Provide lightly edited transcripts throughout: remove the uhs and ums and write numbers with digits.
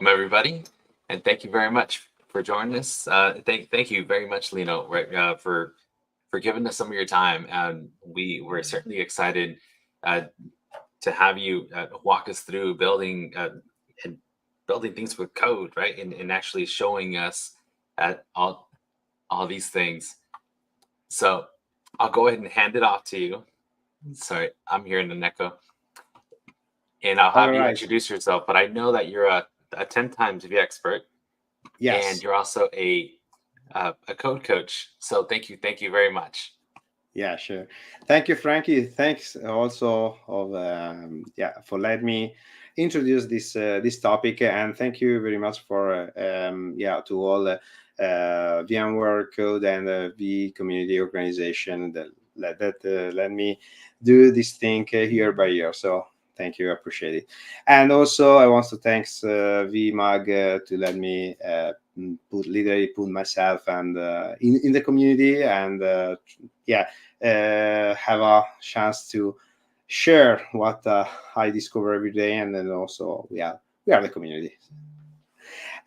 Welcome, everybody, and thank you very much for joining us. Thank you very much, Lino, for giving us some of your time. And we're certainly excited to have you walk us through and building things with code, right? And actually showing us all these things. So I'll go ahead and hand it off to you. Sorry, I'm hearing an echo. And I'll have you introduce yourself, but I know that you're a 10 times V expert. Yes. And you're also a code coach. So thank you very much. Yeah, sure. Thank you, Frankie. Thanks also for letting me introduce this topic, and thank you very much for to all VMware code and V community organization that let me do this thing year by year. So thank you, I appreciate it. And also I want to thanks VMag to let me put myself and in the community and have a chance to share what I discover every day, and then also we are the community.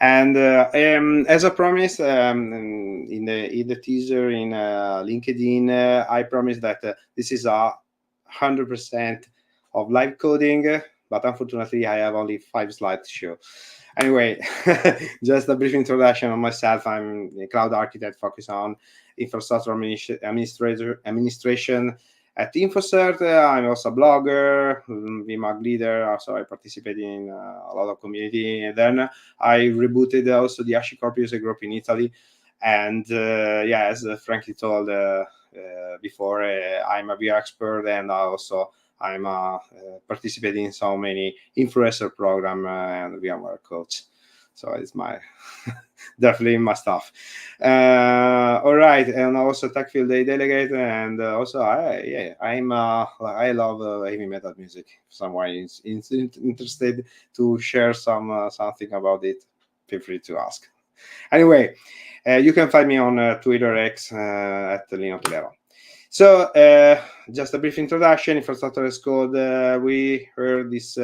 And as I promised in the teaser in LinkedIn, I promised that this is 100% of live coding, but unfortunately I have only 5 slides to show. Anyway, just a brief introduction on myself. I'm a cloud architect focused on infrastructure administration at InfoCert. I'm also a blogger, VMAG leader. Also, I participate in a lot of community. And then I rebooted also the HashiCorp user group in Italy. And as Frankie told before, I'm a VR expert, and I'm participating in so many influencer program and VMware coach. So it's my definitely my stuff. All right, and also TechField Day delegate, and also I love heavy metal music. If someone is interested to share something about it, feel free to ask. Anyway, you can find me on Twitter X at Lino Telera. So just a brief introduction. Infrastructure as code. We heard this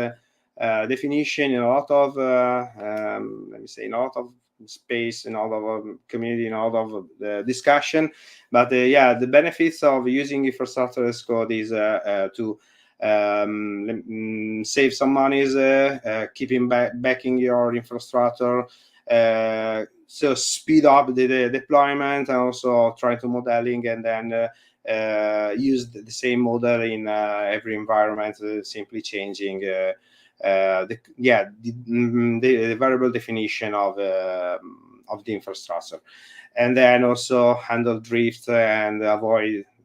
definition in a lot of in a lot of space, in all of community, in all of the discussion. But the benefits of using infrastructure as code is to save some monies, keeping backing your infrastructure, so speed up the deployment, and also try to modeling, and then use the same model in every environment, simply changing the variable definition of the infrastructure, and then also handle drift and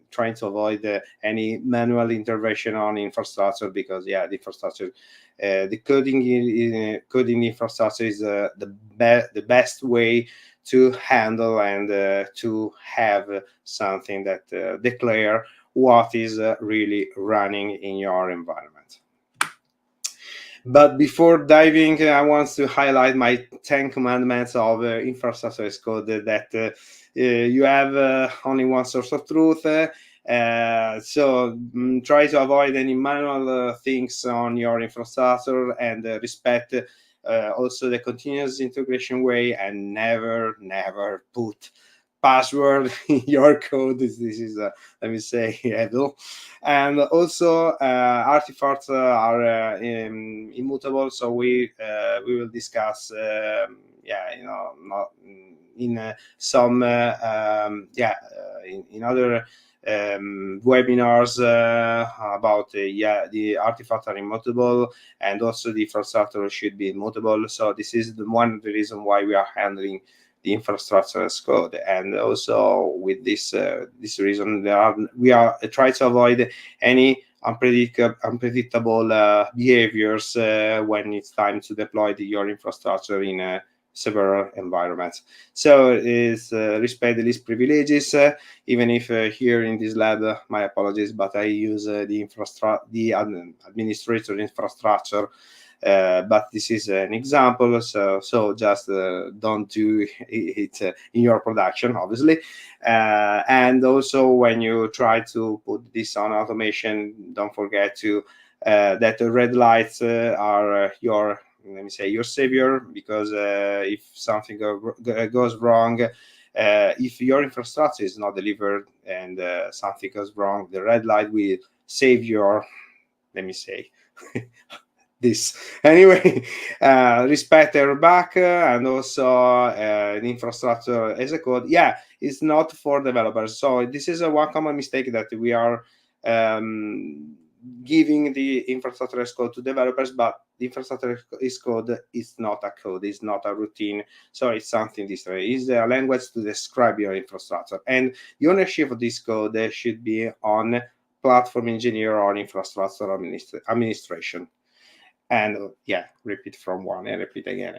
trying to avoid any manual intervention on infrastructure, because the infrastructure, the coding infrastructure is the best way to handle and to have something that declare what is really running in your environment. But before diving, I want to highlight my 10 commandments of infrastructure as code, that you have only one source of truth. So try to avoid any manual things on your infrastructure, and respect also the continuous integration way, and never put password in your code. This is let me say evil. And also artifacts are immutable, so we will discuss not in some in other webinars about the artifacts are immutable, and also the infrastructure should be immutable. So this is one of the reasons why we are handling the infrastructure as code. And also with this reason, we are trying to avoid any unpredictable behaviors when it's time to deploy your infrastructure in several environments. So is respect the least privileges, even if here in this lab, my apologies, but I use the administrator infrastructure. But this is an example, so just don't do it in your production, obviously. And also, when you try to put this on automation, don't forget to that the red lights are your let me say, your savior, because if something goes wrong, if your infrastructure is not delivered and something goes wrong, the red light will save your, let me say, this. Anyway, respect their back, and also the infrastructure as a code. Yeah, it's not for developers. So this is one common mistake that we are giving the infrastructure as code to developers, but the infrastructure is code is not a code, it's not a routine. So it's something different. It's a language to describe your infrastructure, and the ownership of this code should be on platform engineer or infrastructure administration. And yeah, repeat from one and repeat again.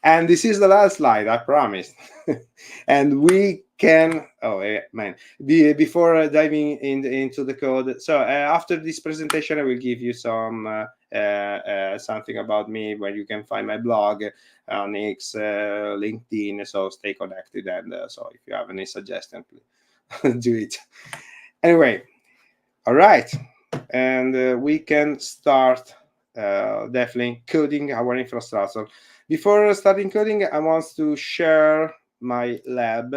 And this is the last slide, I promised. And we can, man, before diving into the code. So after this presentation, I will give you some something about me, where you can find my blog on X, LinkedIn. So stay connected, and so if you have any suggestion, please do it. Anyway, all right, and we can start definitely coding our infrastructure. Before starting coding, I want to share my lab,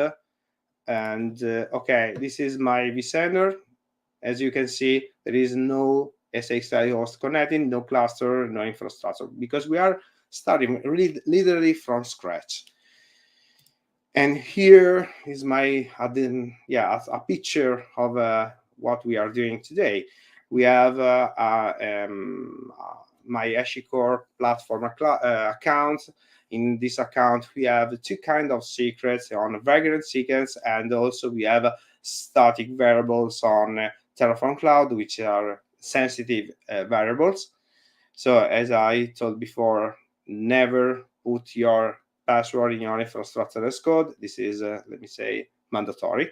and okay, this is my vCenter. As you can see, there is no SXI host connecting, no cluster, no infrastructure, because we are starting really literally from scratch. And here is my a picture of what we are doing today. We have my HashiCorp platform account. In this account, we have two kinds of secrets on Vagrant secrets, and also we have static variables on Terraform Cloud, which are sensitive variables. So as I told before, never put your password in your infrastructure as code. This is, let me say, mandatory.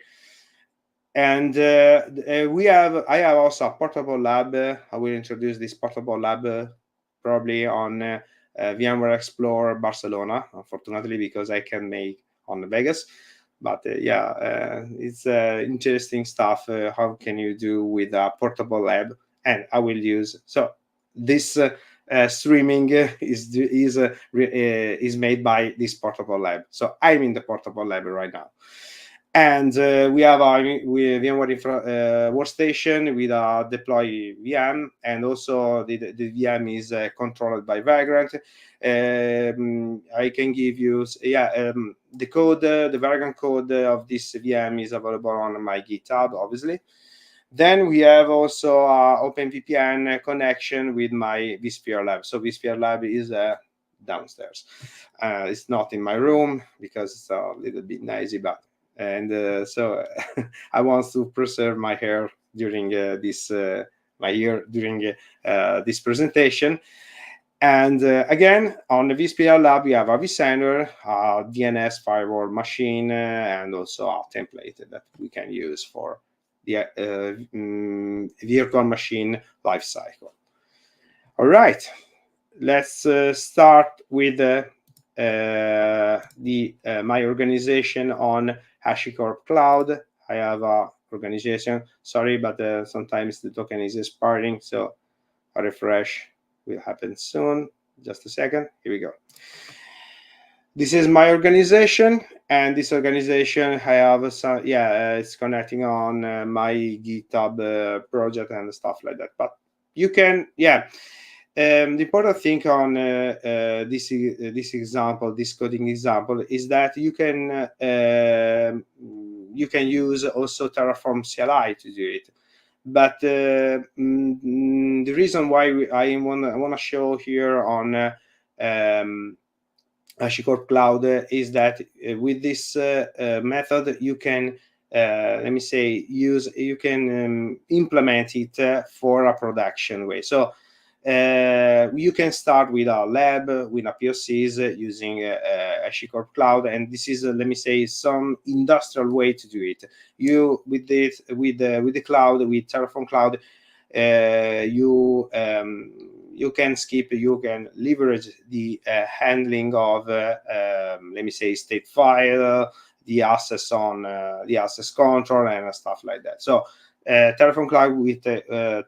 And I have also a portable lab. I will introduce this portable lab probably on VMware Explore Barcelona, unfortunately, because I can make on Vegas. But it's interesting stuff. How can you do with a portable lab? And I will use, so this streaming is made by this portable lab. So I'm in the portable lab right now. And we have our VMware workstation with a deploy VM, and also the VM is controlled by Vagrant. I can give you, the code, the Vagrant code of this VM is available on my GitHub, obviously. Then we have also OpenVPN connection with my vSphere lab. So vSphere lab is downstairs. It's not in my room because it's a little bit noisy, but so I want to preserve my hair during this presentation. And again, on the vSphere lab, we have a vCenter, a DNS firewall machine, and also a template that we can use for the virtual machine lifecycle. All right, let's start with my organization on HashiCorp Cloud. I have a organization. Sorry, but sometimes the token is expiring, so a refresh will happen soon. Just a second. Here we go. This is my organization, and this organization I have some, it's connecting on my GitHub project and stuff like that. But you can, the important thing on this example, this coding example, is that you can use also Terraform CLI to do it. But the reason why I want to show here on HashiCorp Cloud is that with this method you can you can implement it for a production way. So you can start with a lab, with a POCs using HashiCorp Cloud, and this is some industrial way to do it. You with the cloud, with Terraform Cloud, you can leverage the handling of state file, the access on the access control and stuff like that. So Terraform Cloud will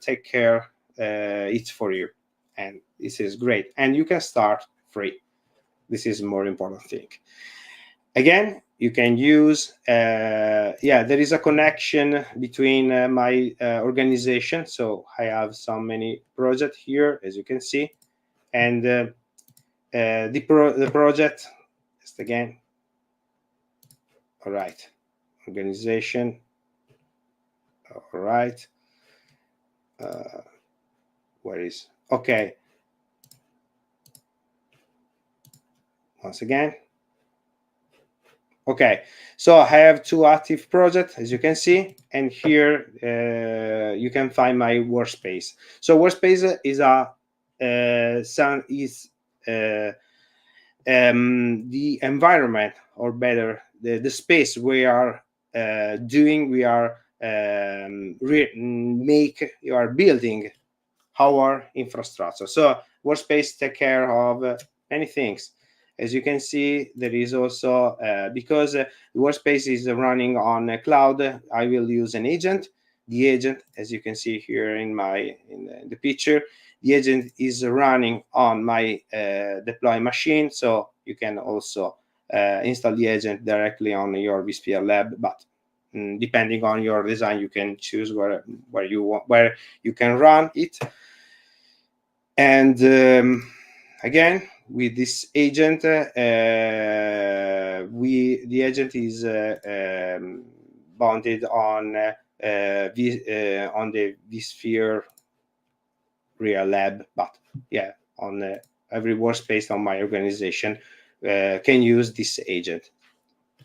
take care it for you. and this is great. And you can start free. This is more important thing. Again, you can use, there is a connection between my organization. So I have so many projects here, as you can see, and the project, just again, all right, organization, all right, where is, okay, once again. Okay, so I have 2 active projects, as you can see, and here you can find my workspace. So workspace is the environment, or better, the space we are building our infrastructure. So workspace take care of many things. As you can see, there is also, because workspace is running on a cloud, I will use an agent. The agent, as you can see here in the picture, the agent is running on my deploy machine. So you can also install the agent directly on your vSphere lab, but depending on your design, you can choose where you can run it. And again, with this agent, the agent is bounded on the vSphere real lab, but yeah, on every workspace on my organization can use this agent.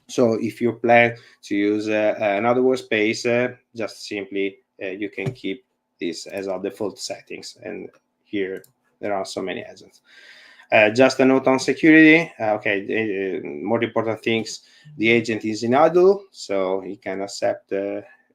So if you plan to use another workspace, just simply you can keep this as our default settings. And here there are so many agents. Just a note on security. More important things, the agent is in idle, so he can accept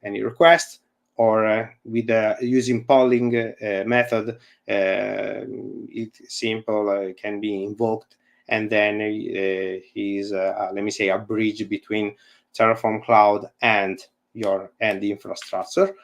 any request, or with using polling method, it's simple, can be invoked, and then he's let me say a bridge between Terraform Cloud and the infrastructure.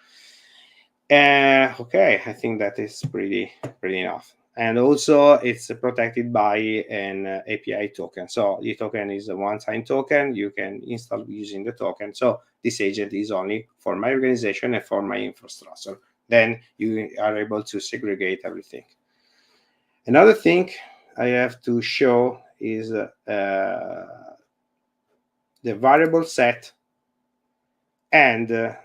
Okay, I think that is pretty enough. And also it's protected by an API token. So the token is a one-time token. You can install using the token. So this agent is only for my organization and for my infrastructure. Then you are able to segregate everything. Another thing I have to show is the variable set, and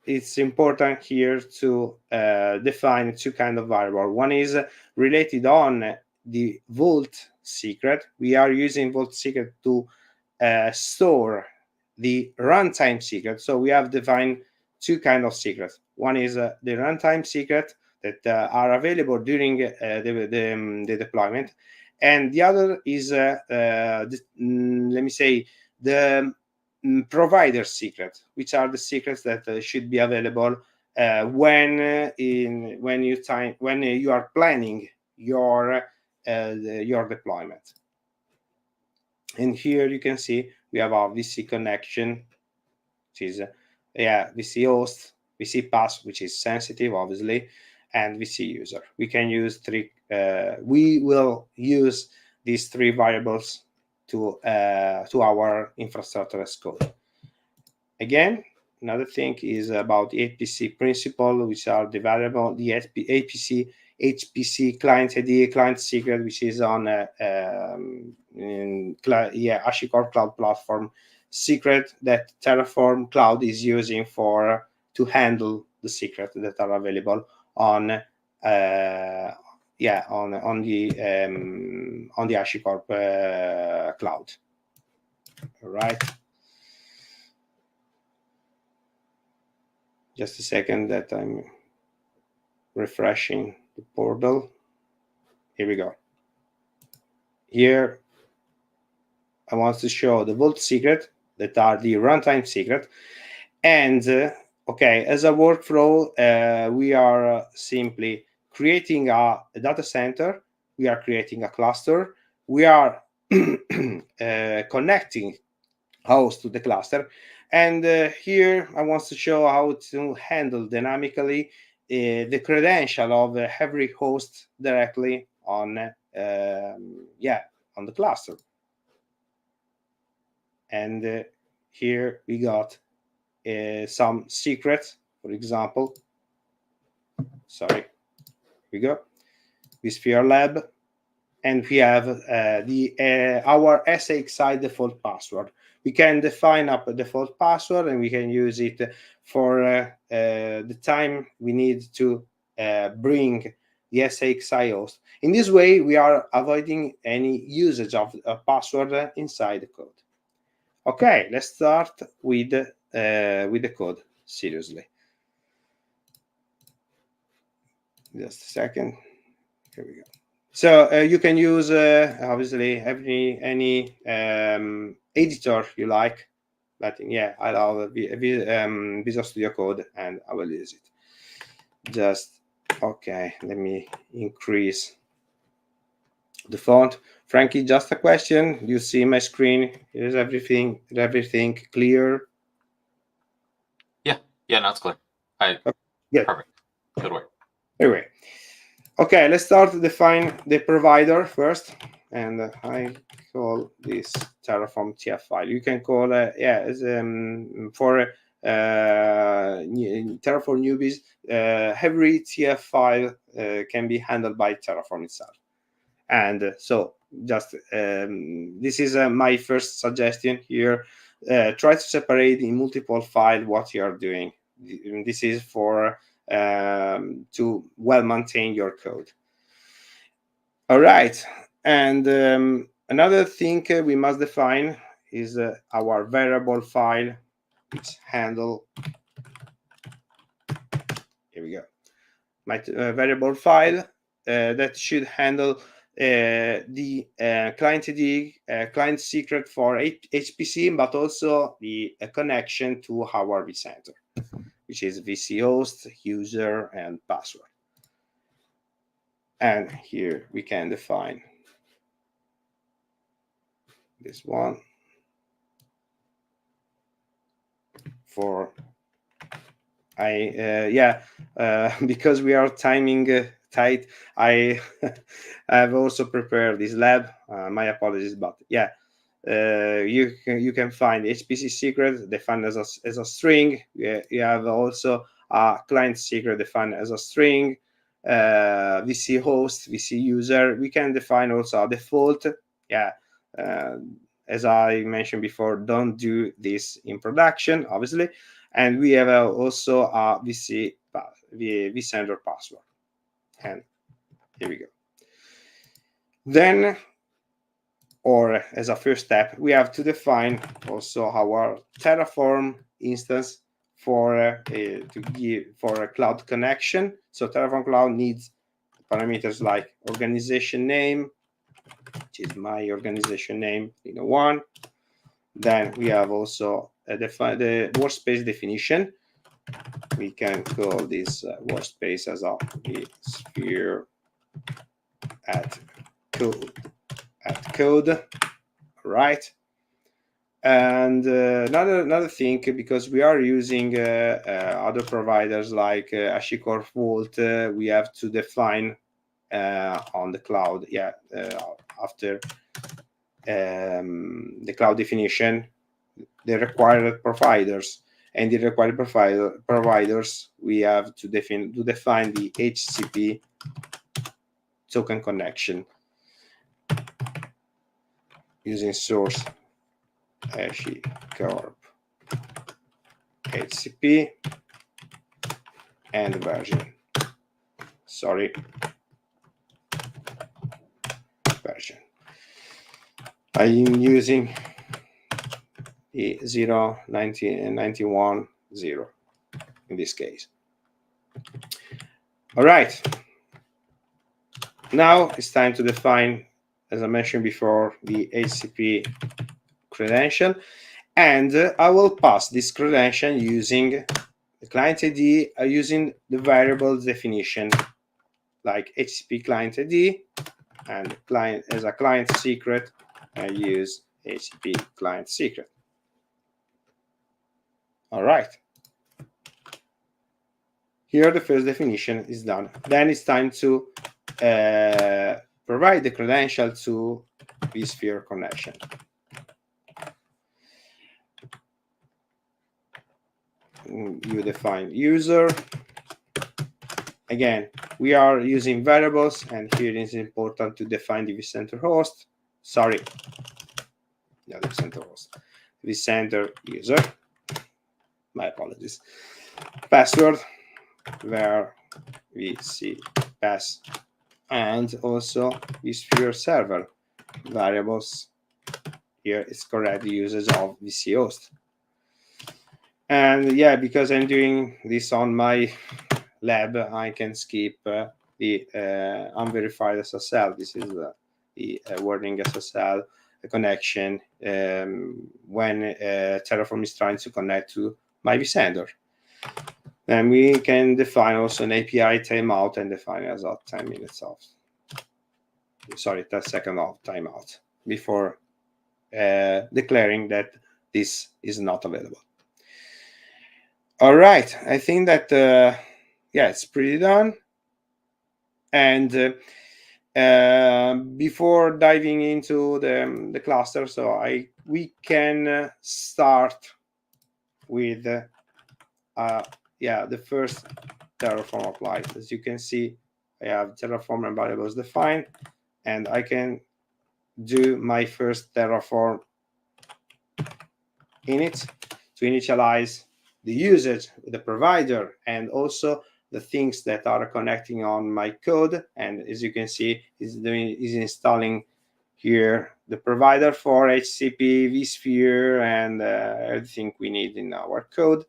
it's important here to define 2 kinds of variable. One is related on the Vault secret. We are using Vault secret to store the runtime secret. So we have defined 2 kinds of secrets. One is the runtime secret that are available during the deployment, and the other is let me say the provider secret, which are the secrets that should be available when you are planning your deployment. And here you can see we have our VC connection, which is VC host, VC pass, which is sensitive, obviously, and VC user. We can use 3. We will use these 3 variables to our infrastructure as code. Again, another thing is about the HPC principle, which are the variable, the HPC client ID, client secret, which is on HashiCorp Cloud Platform secret that Terraform Cloud is using to handle the secrets that are available on the HashiCorp cloud. All right. Just a second that I'm refreshing the portal. Here we go. Here I want to show the Vault secret that are the runtime secret. And as a workflow, we are simply creating a data center. We are creating a cluster. We are connecting host to the cluster. And here I want to show how to handle dynamically the credential of every host directly on on the cluster. And here we got some secrets, for example. Sorry, here we go. vSphere Lab, and we have our SXI default password. We can define up a default password, and we can use it for the time we need to bring the SXI host. In this way, we are avoiding any usage of a password inside the code. Okay, let's start with the code seriously. Just a second. Here we go. So you can use obviously any editor you like. But yeah, I love Visual Studio Code, and I will use it. Just okay. Let me increase the font. Frankie, just a question. You see my screen? Is everything clear? Yeah, no, it's clear. Yeah. Perfect. Good work. Anyway, okay, let's start to define the provider first, and I call this Terraform TF file. You can call for Terraform newbies, every TF file can be handled by Terraform itself. And so just this is my first suggestion here. Try to separate in multiple files what you are doing. This is for to well maintain your code. All right, and another thing we must define is our variable file, which handle. Here we go. My variable file that should handle the client ID, client secret for HPC, but also the connection to our vCenter, which is VC host, user, and password. And here we can define this one for because we are timing tight. I have also prepared this lab. My apologies, but yeah, you can find HPC secret defined as a string. You have also a client secret defined as a string. VC host, VC user. We can define also a default. As I mentioned before, don't do this in production, obviously. And we have also a vCenter password. And here we go. Then, or as a first step, we have to define also our Terraform instance for a cloud connection. So Terraform Cloud needs parameters like organization name, which is my organization name, Lino 1. Then we have also the workspace definition. We can call this workspace as a sphere at code, right? And another thing, because we are using other providers like HashiCorp Vault, we have to define on the cloud, after the cloud definition, the required providers, and the required providers we have to define the HCP token connection using source HashiCorp HCP and version. I'm using the 0.91.0 in this case. All right. Now it's time to define, as I mentioned before, the HCP credential. And I will pass this credential using the client ID, using the variable definition, like HCP client ID, and client as a client secret, I use HCP client secret. All right. Here, the first definition is done. Then it's time to provide the credential to vSphere connection. You define user. Again, we are using variables, and here it is important to define the vCenter host. Sorry, the vCenter host. vCenter user. My apologies. Password, where we see pass, and also vSphere server variables. Here is correct usage of VC host. And yeah, because I'm doing this on my lab, I can skip the unverified SSL. This is the warning SSL connection when Terraform is trying to connect to my vCenter. Then we can define also an API timeout and define as of 10 minutes of, sorry, 10 seconds of timeout before declaring that this is not available. All right, I think that yeah, it's pretty done. And before diving into the cluster, so we can start with yeah, the first Terraform applied. As you can see, I have Terraform and variables defined, and I can do my first Terraform init to initialize the usage, the provider, and also the things that are connecting on my code. And as you can see, is installing here the provider for HCP, vSphere, and everything we need in our code.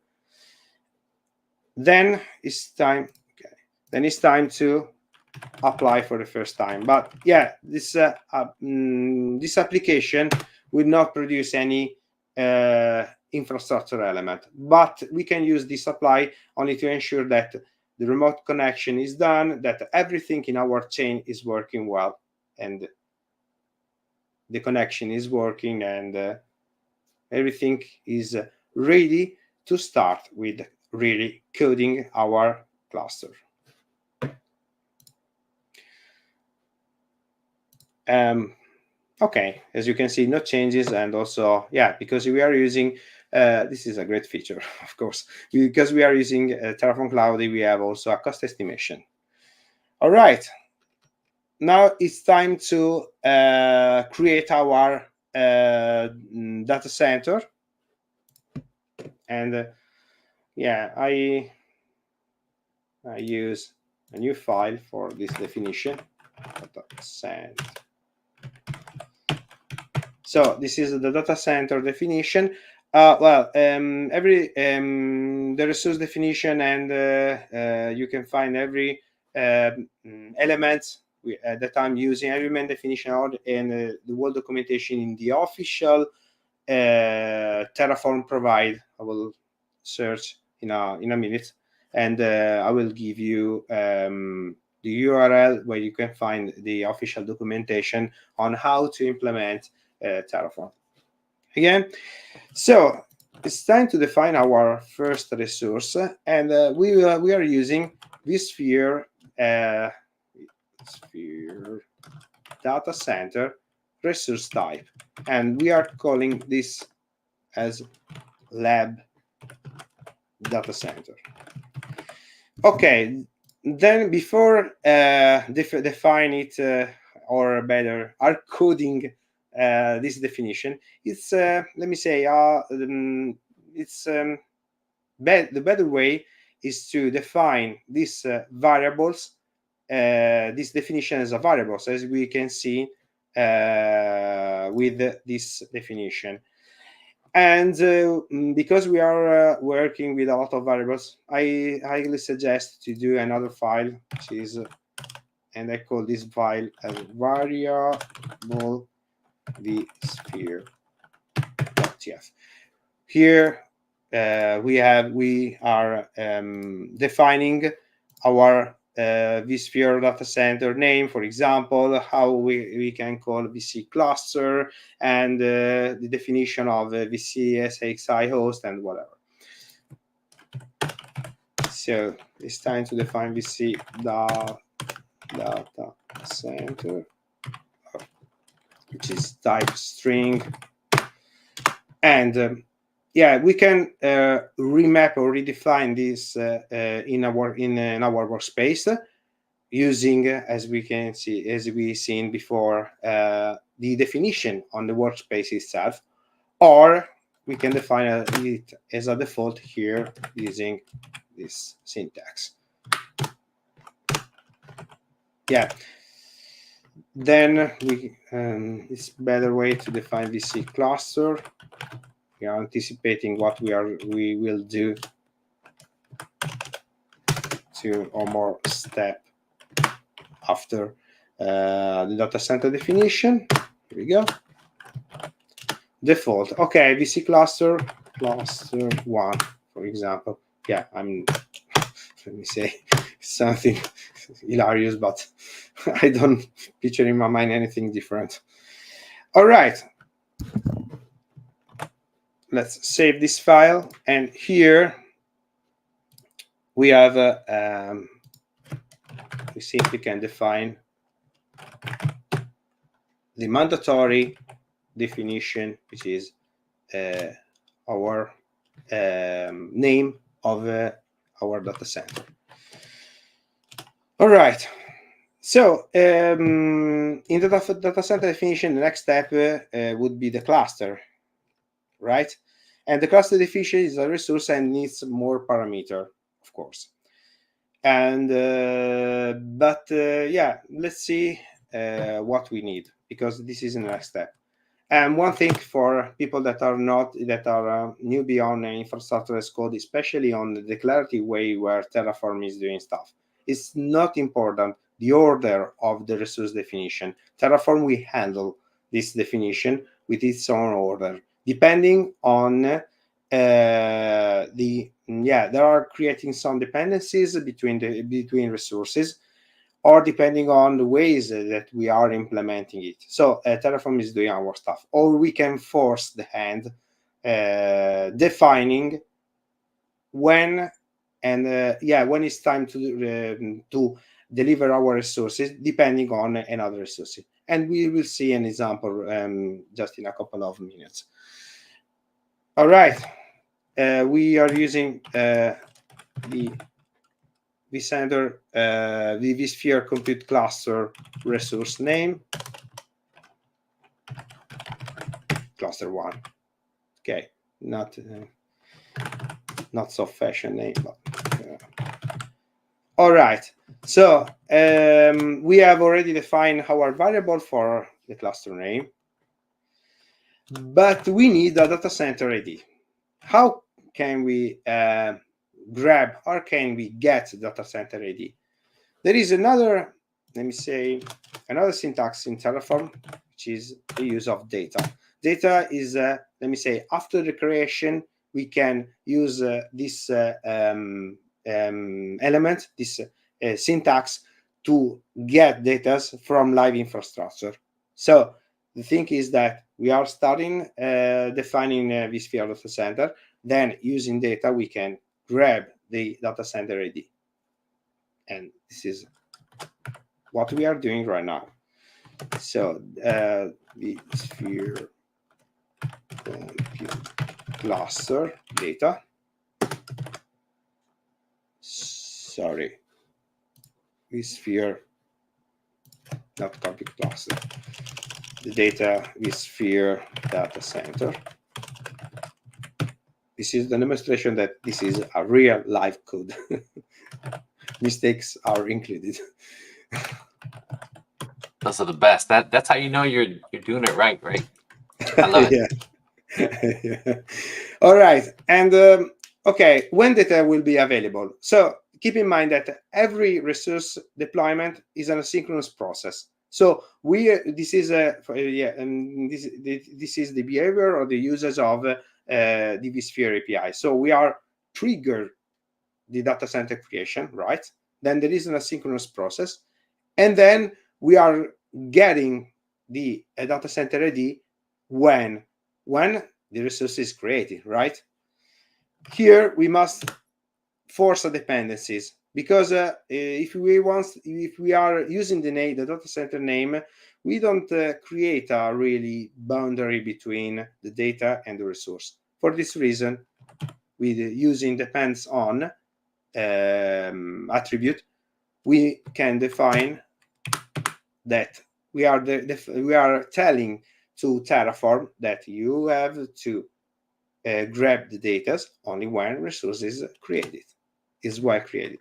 Then it's time. Okay. Then it's time to apply for the first time. But yeah, this this application will not produce any infrastructure element, but we can use this apply only to ensure that the remote connection is done, that everything in our chain is working well, and the connection is working, and everything is ready to start with really coding our cluster. Okay, as you can see, no changes, and also, yeah, because we are using, this is a great feature, of course, because we are using Terraform Cloud, we have also a cost estimation. All right, now it's time to create our data center. And yeah, I use a new file for this definition. So this is the data center definition. Well, the resource definition, and you can find every element that I'm using, every main definition, and the whole documentation in the official Terraform provide. I will search in a minute, and I will give you the URL where you can find the official documentation on how to implement Terraform. Again, so it's time to define our first resource, and we are using vSphere data center resource type, and we are calling this as lab data center. Okay, then before define it, or better, are coding this definition, it's let me say it's the better way is to define these variables, this definition as a variables, as we can see with this definition. And because we are working with a lot of variables, I highly suggest to do another file, which is, and I call this file as variable vSphere.tf. Here we are defining our vSphere data center name, for example, how we can call VC cluster, and the definition of VC SXI host, and whatever. So it's time to define VC data center, which is type string. And yeah, we can remap or redefine this in our workspace using, as we seen before, the definition on the workspace itself, or we can define it as a default here using this syntax. Yeah. Then it's better way to define VC cluster. We are anticipating what we will do to or more step after the data center definition. Here we go. Default. Okay, VC cluster 1, for example. Yeah, let me say something hilarious, but I don't picture in my mind anything different. All right. Let's save this file, and here we have we simply can define the mandatory definition, which is our name of our data center. All right. So in the data center definition, the next step would be the cluster, right? And the cluster definition is a resource and needs more parameter, of course. And yeah, let's see what we need, because this is the next step. And one thing for people that are newbie on infrastructure as code, especially on the declarative way where Terraform is doing stuff, it's not important the order of the resource definition. Terraform will handle this definition with its own order, depending on there are creating some dependencies between resources, or depending on the ways that we are implementing it. So Terraform is doing our stuff, or we can force the hand defining when when it's time to deliver our resources, depending on another resource. And we will see an example just in a couple of minutes. All right. We are using the vCenter, the vSphere compute cluster resource name, cluster 1. Okay, not so fashion name, but all right. So we have already defined our variable for the cluster name, but we need a data center ID. How can we grab, or can we get data center ID? There is another, another syntax in Terraform, which is the use of data. Data is, after the creation, we can use this element, this syntax, to get data from live infrastructure. So the thing is that we are starting defining vSphere data center. Then using data, we can grab the data center ID. And this is what we are doing right now. So vSphere compute cluster data. Sorry, vSphere, not compute cluster. The data vSphere data center. This is the demonstration that this is a real live code. Mistakes are included. Those are the best. That's how you know you're doing it right? I love it. Yeah. All right. And okay, when data will be available? So keep in mind that every resource deployment is an asynchronous process. So this is the behavior or the usage of the vSphere API. So we are trigger the data center creation, right? Then there is an asynchronous process, and then we are getting the data center ID when the resource is created, right? Here we must force dependencies, because if we are using the data center name, we don't create a really boundary between the data and the resource. For this reason, with using depends on attribute, we can define that we are telling to Terraform that you have to grab the data only when resource is created, is well created.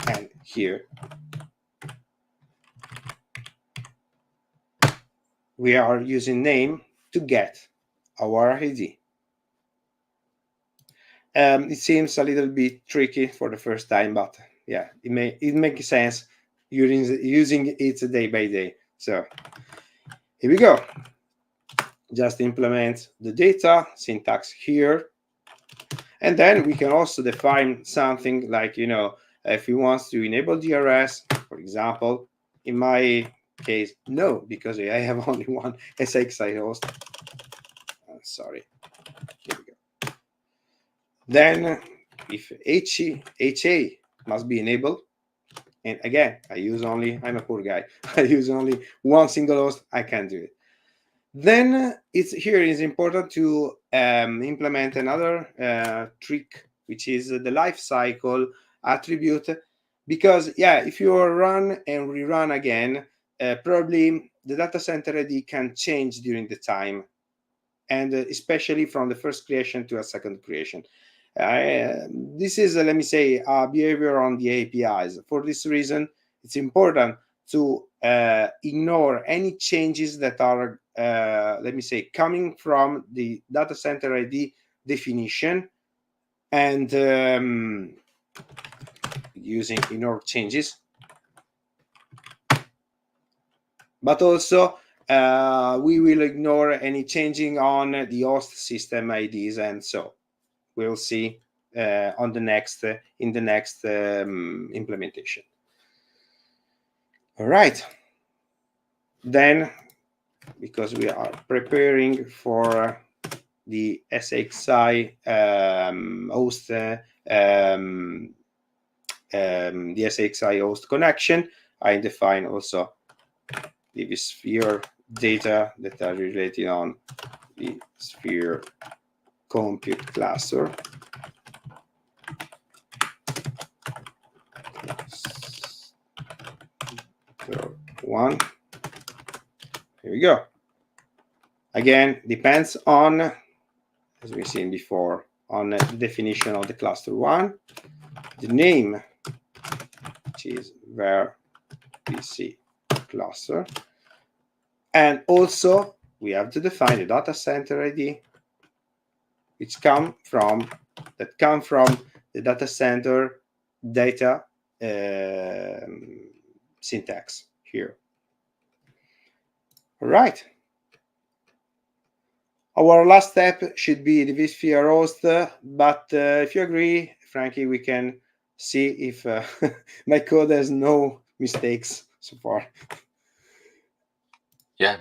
And here we are using name to get our ID. It seems a little bit tricky for the first time, but yeah, it makes sense using it day by day. So here we go. Just implement the data syntax here. And then we can also define something like, if we want to enable DRS, for example, in my case, no, because I have only one SXI host. Sorry. Here we go. Then if HA must be enabled, and again, I'm a poor guy. I use only one single host, I can't do it. Then here is important to implement another trick, which is the lifecycle attribute, because if you run and rerun again, probably the data center ID can change during the time, and especially from the first creation to a second creation. This is, let me say, a behavior on the APIs. For this reason, it's important to ignore any changes that are, let me say, coming from the data center ID definition, and using ignore changes. But also, we will ignore any changing on the host system IDs, and so we'll see in the next implementation. All right. Then, because we are preparing for the SXI host, the SXI host connection, I define also the vSphere data that are related on the Sphere compute cluster. One. Here we go. Again, depends on, as we've seen before, on the definition of the cluster one, the name, which is where we see cluster, and also we have to define the data center ID, which come from the data center data syntax here. All right. Our last step should be the vSphere host, but if you agree, frankly, we can see if my code has no mistakes so far. Yeah.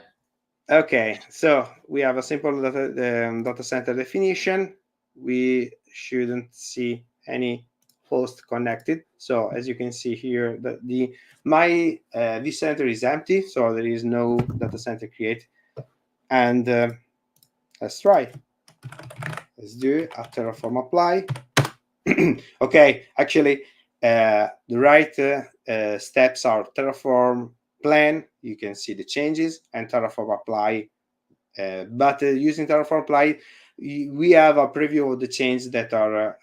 Okay, so we have a simple data center definition. We shouldn't see any host connected. So as you can see here, my vCenter is empty, so there is no data center created. And let's try. Let's do a Terraform apply. Okay, actually, the right steps are Terraform plan. You can see the changes, and Terraform apply. But using Terraform apply, we have a preview of the changes that are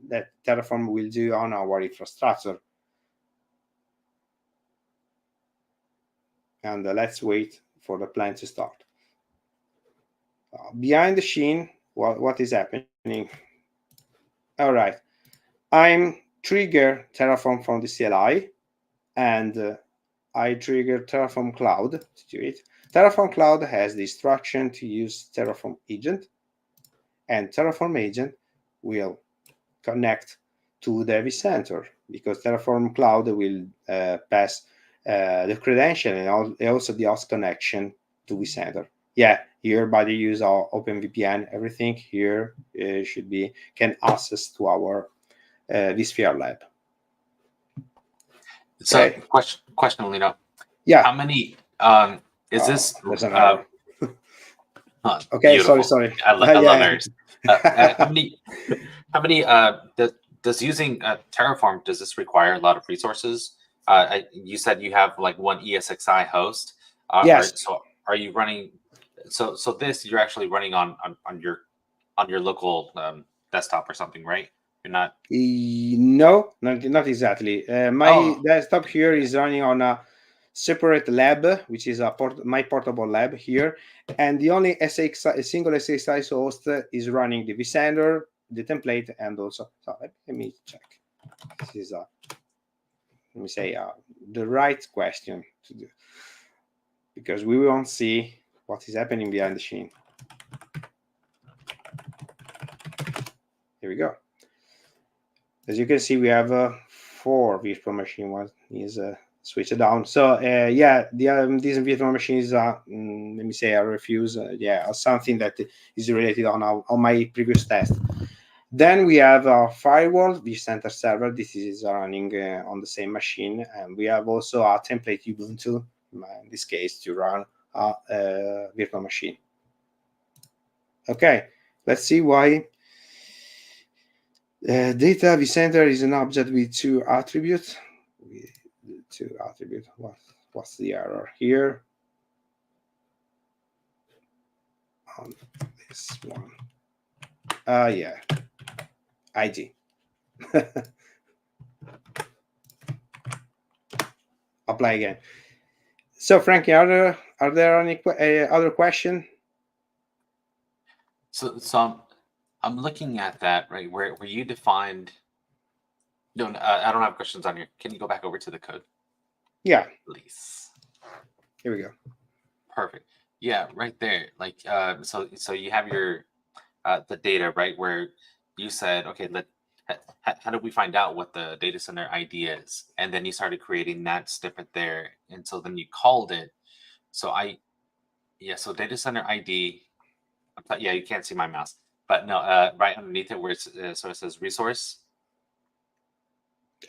that Terraform will do on our infrastructure. And let's wait for the plan to start. Behind the scene, what is happening? All right, I'm trigger Terraform from the CLI, and I trigger Terraform Cloud to do it. Terraform Cloud has the instruction to use Terraform agent, and Terraform agent will connect to the vCenter, because Terraform Cloud will pass the credential and also the host connection to vCenter. here by the use of OpenVPN, everything here can access to our vSphere lab. So Okay. question, Lino. Yeah. How many is this There's an error. Okay, beautiful. sorry. I love Yeah. errors. How many does using Terraform, does this require a lot of resources? You said you have like one ESXi host. Yes. So are you running? So this you're actually running on your local desktop or something, right? You're not. No, not exactly. My desktop here is running on a separate lab, which is my portable lab here, and the only a single SXI host is running the vCenter, the template, and also. So let me check. This is let me say the right question to do, because we won't see what is happening behind the scene. Here we go. As you can see, we have 4 virtual machines. One is switched down. So these virtual machines are, let me say, I refuse. Something that is related on my previous test. Then we have our firewall, vCenter server. This is running on the same machine, and we have also a template Ubuntu, in this case, to run a virtual machine. Okay, let's see why. Data vCenter is an object with 2 attributes. What's the error here? On this one. ID. Apply again. So, Frankie, are there any other question? So I'm looking at that, right, where you defined. No, I don't have questions on here. Can you go back over to the code? Yeah. Please. Here we go. Perfect. Yeah, right there. Like, so you have your the data, right, where you said, okay, how do we find out what the data center ID is? And then you started creating that snippet there, and so then you called it. So so data center ID. Yeah, you can't see my mouse, but no, right underneath it where it's so it says resource.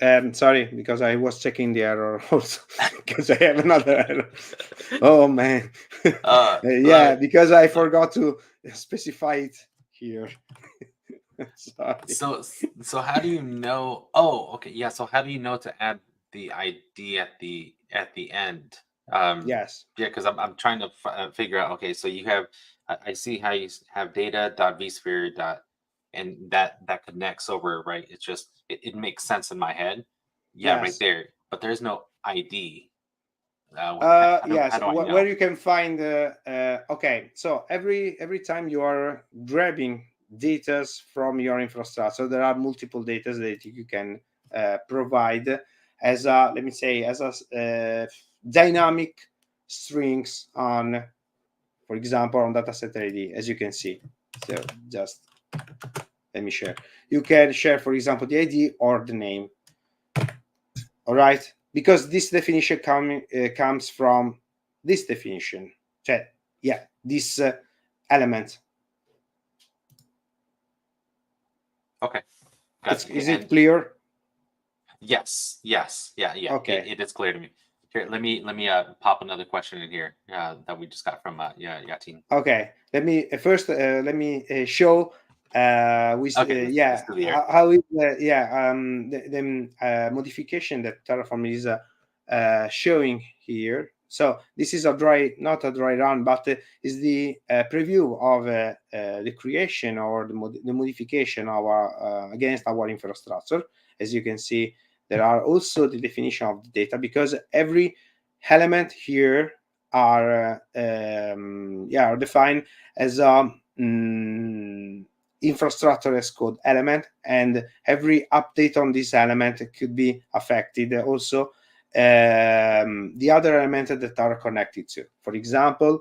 Sorry, because I was checking the error also because I have another error. Oh man. Because I forgot to specify it here. Sorry. So how do you know? Oh, okay, yeah. So how do you know to add the ID at the end? Yes. Yeah, because I'm trying to figure out. Okay, so you have I see how you have data.vsphere. And that connects over, right? It's just it makes sense in my head. Yeah, right Yes. there. But there's no ID. Yes. How do I know? Where you can find okay. So every time you are grabbing data from your infrastructure, there are multiple data that you can provide as a, let me say, as a dynamic strings on, for example, on data center ID, as you can see. So just let me share. You can share, for example, the ID or the name. All right, because this definition comes from this definition. This element. Okay. Is it clear? Yes. Yeah. Okay. It is clear to me. Here, let me pop another question in here that we just got from Yatin. Okay. Let me first let me show how is the modification that Terraform is showing here. So this is not a dry run, but is the preview of the creation or the modification of against our infrastructure. As you can see, there are also the definition of the data, because every element here are defined as a infrastructure as code element, and every update on this element could be affected also the other elements that are connected to. For example,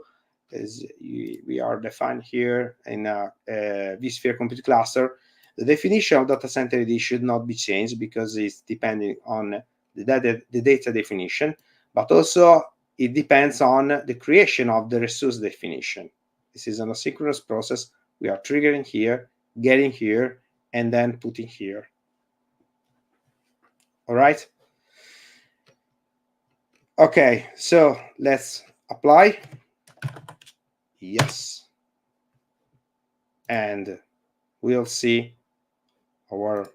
as we are defined here in a vSphere compute cluster, the definition of data center ID should not be changed because it's depending on the data definition, but also it depends on the creation of the resource definition. This is an asynchronous process. We are triggering here, getting here, and then putting here. All right. Okay, so let's apply. Yes. And we'll see our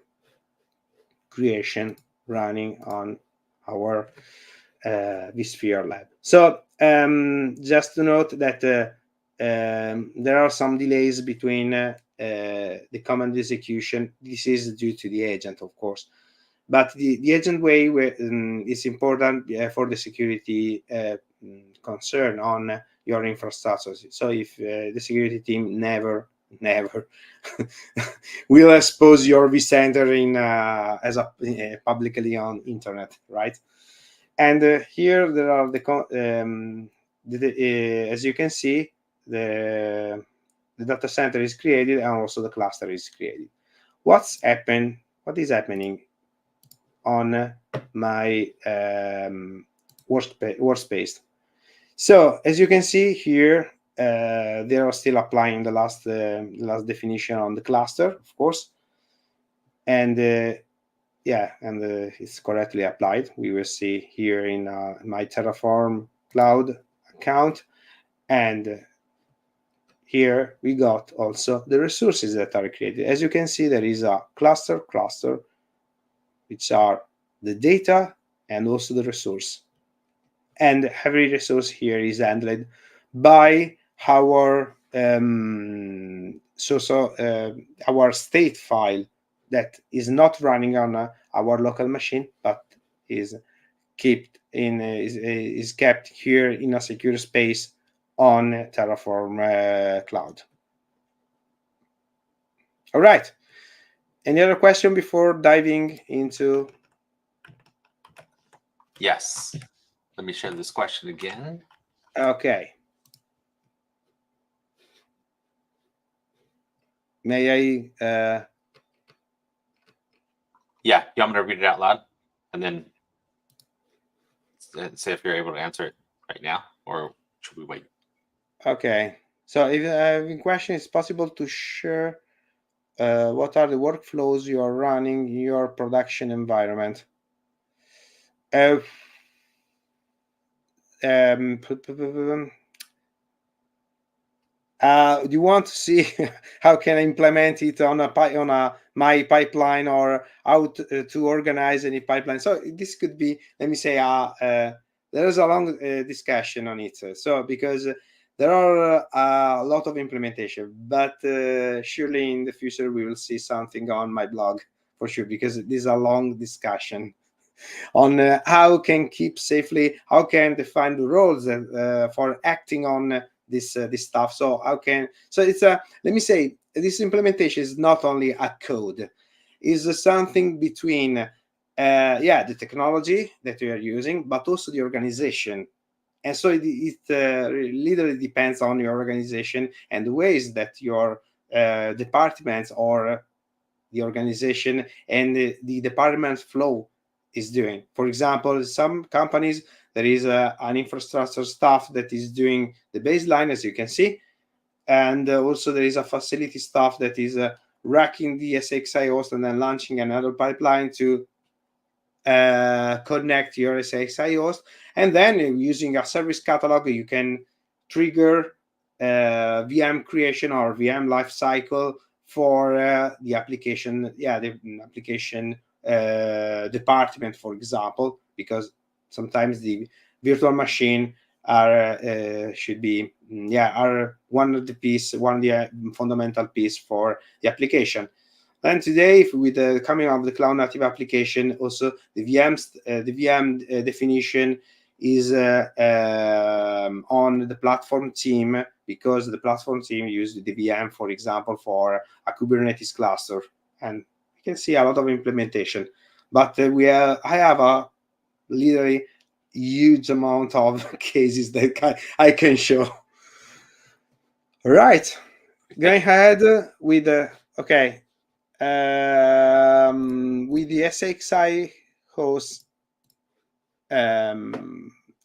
creation running on our vSphere lab. So just to note that there are some delays between the command execution. This is due to the agent, of course. But the agent way is important for the security concern on your infrastructure. So if the security team never will expose your vCenter in as a publicly on internet, right? And here there are as you can see, the data center is created and also the cluster is created. What is happening on my workspace? So as you can see here, they are still applying the last definition on the cluster, of course, and it's correctly applied. We will see here in my Terraform Cloud account, and here we got also the resources that are created. As you can see, there is a cluster, which are the data and also the resource. And every resource here is handled by our our state file that is not running on our local machine, but is kept here in a secure space on Terraform Cloud. All right. Any other question before diving into? Yes. Let me share this question again. Okay. May I? Yeah, you want me to read it out loud and then say if you're able to answer it right now, or should we wait? Okay. So if in question, it's possible to share what are the workflows you are running in your production environment. Do you want to see how can I implement it on my pipeline, or how to organize any pipeline? So this could be, let me say, there is a long discussion on it. So because there are a lot of implementation, but surely in the future we will see something on my blog for sure, because this is a long discussion on how can keep safely, how can define the roles for acting on this stuff. So it's let me say, this implementation is not only a code, is something between the technology that we are using, but also the organization. And so it literally depends on your organization and the ways that your departments or the organization and the department flow is doing. For example, some companies, there is an infrastructure staff that is doing the baseline, as you can see, and also there is a facility staff that is racking the SXI host and then launching another pipeline to connect your SXI host. And then using a service catalog, you can trigger VM creation or VM lifecycle for the application, the application department, for example, because sometimes the virtual machine should be are one of the fundamental piece for the application. And today, with the coming of the cloud native application, also the VM definition is on the platform team, because the platform team used the VM, for example, for a Kubernetes cluster, and you can see a lot of implementation. But I have a literally huge amount of cases that I can show. All right, going ahead with okay. With the SXI host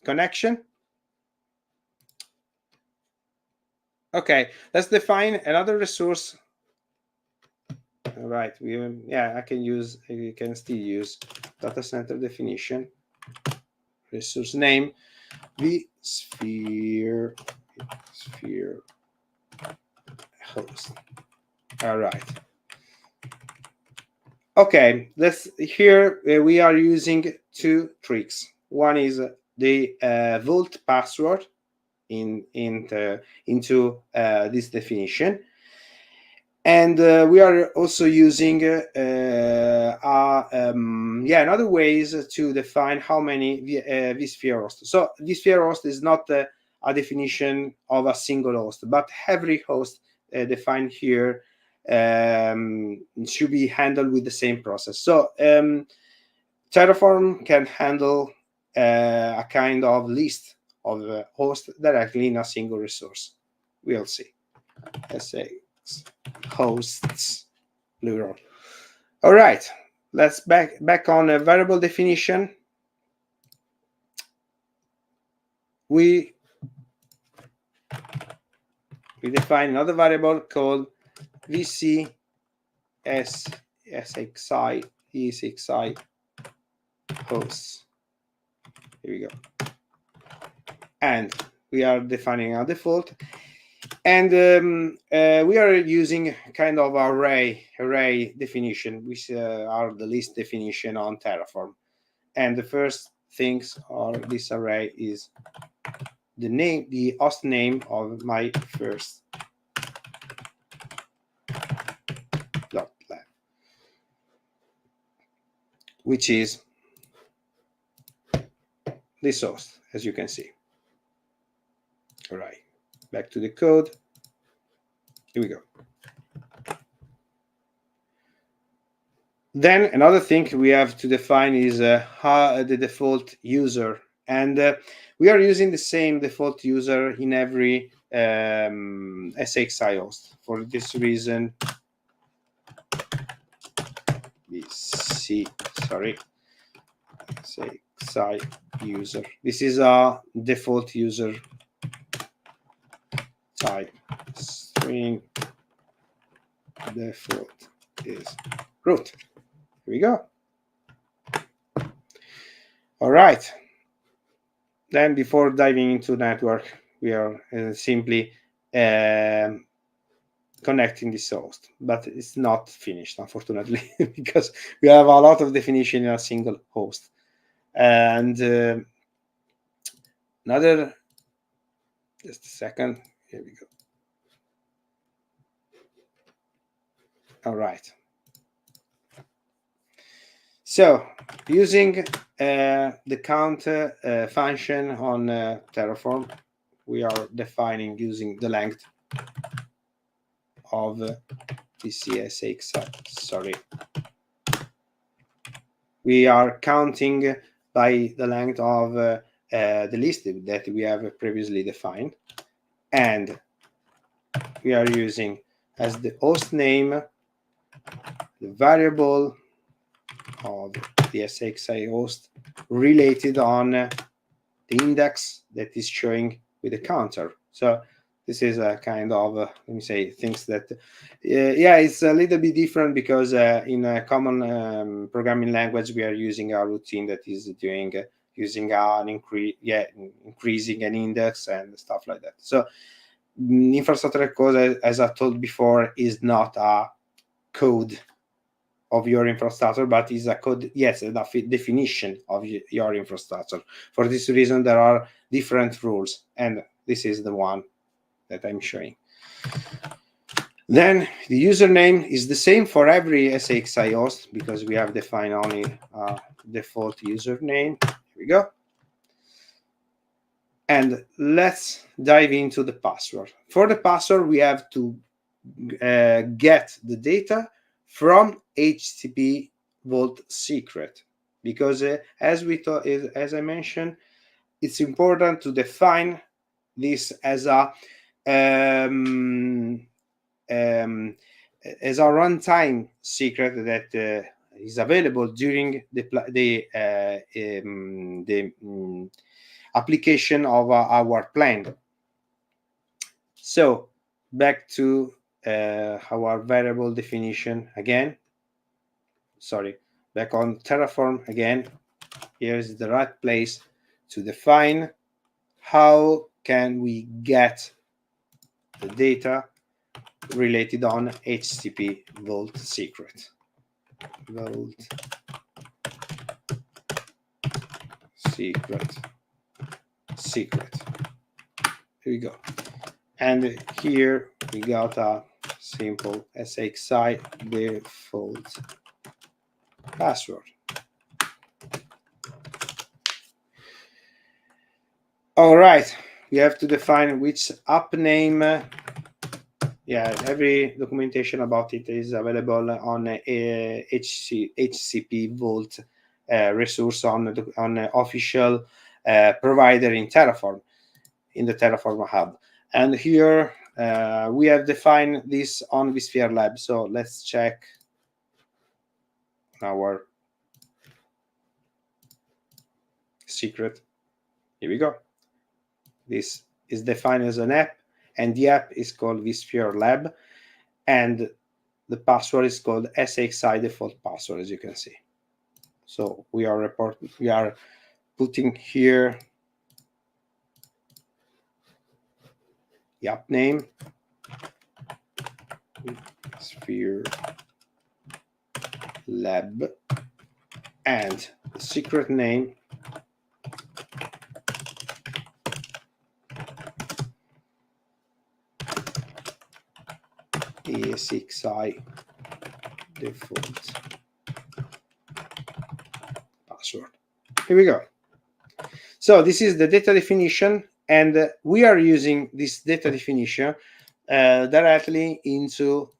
connection, Okay, let's define another resource. All right, I can still use data center definition, resource name, vSphere host. All right. Okay, we are using two tricks. One is the vault password into this definition, and we are also using another ways to define how many vSphere hosts. So vSphere host is not a definition of a single host, but every host defined here should be handled with the same process. So Terraform can handle a kind of list of hosts directly in a single resource. We'll see. SX hosts plural. All right, let's back on a variable definition. We define another variable called VC SXI ESXI hosts. Here we go. And we are defining a default. And we are using kind of array definition, which are the list definition on Terraform. And the first things are this array is the host name of my first .lab, which is this host, as you can see. All right, back to the code. Here we go. Then another thing we have to define is how the default user, and we are using the same default user in every SXI host. For this reason, SXI user. This is a default user type. String default is root. Here we go. All right. Then before diving into network, we are simply connecting this host, but it's not finished, unfortunately, because we have a lot of definition in a single host. And just a second, here we go. All right. So using the count function on Terraform, we are defining using the length of TCSX. Sorry. We are counting by the length of the list that we have previously defined. And we are using as the host name the variable of the SXI host related on the index that is showing with the counter. So this is a kind of, let me say, things that, it's a little bit different because in a common programming language, we are using a routine that is doing using an increasing an index and stuff like that. So infrastructure code, as I told before, is not a code of your infrastructure, but is a code, yes, a definition of your infrastructure. For this reason, there are different rules, and this is the one that I'm showing. Then the username is the same for every SXI host because we have defined only default username. Here we go. And let's dive into the password. For the password, we have to get the data from HTTP Vault secret, because as I mentioned, it's important to define this as a runtime secret that is available during the application of our plan. So back to our variable definition again. Sorry, back on Terraform again. Here is the right place to define how can we get the data related on HCP Vault secret. Vault secret. Here we go. And here we got a simple SXI default password. All right, we have to define which app name. Every documentation about it is available on HCP Vault resource on official provider in Terraform, in the Terraform hub. And here we have defined this on vSphere Lab. So let's check our secret. Here we go. This is defined as an app, and the app is called vSphere Lab, and the password is called SXI default password, as you can see. So we are putting here the app name, vSphere Lab, and the secret name SXI default password. Here we go. So this is the data definition, and we are using this data definition directly into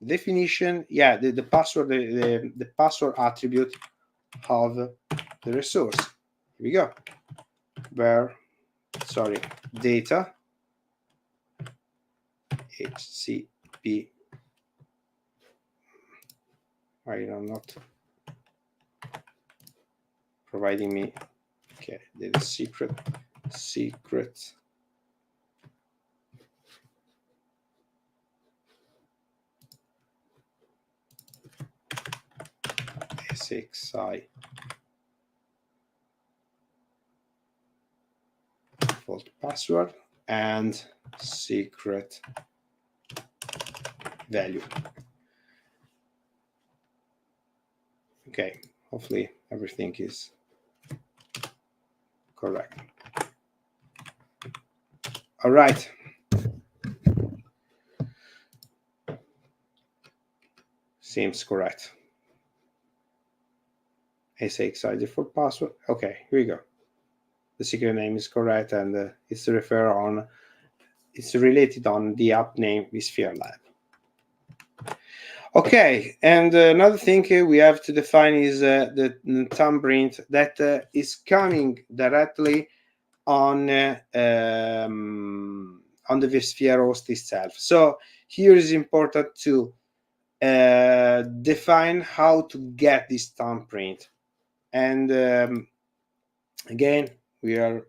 definition. The password, the password attribute of the resource. Here we go. Data HCP. Why are not providing me? Okay, the secret SXI default password and secret value. Okay, hopefully everything is correct. All right. Seems correct. SXI default password. Okay, here we go. The secret name is correct, and it's related on the app name vSphere Lab. Okay, and another thing we have to define is the thumbprint that is coming directly on the vSphere host itself. So here is important to define how to get this thumbprint. And again, we are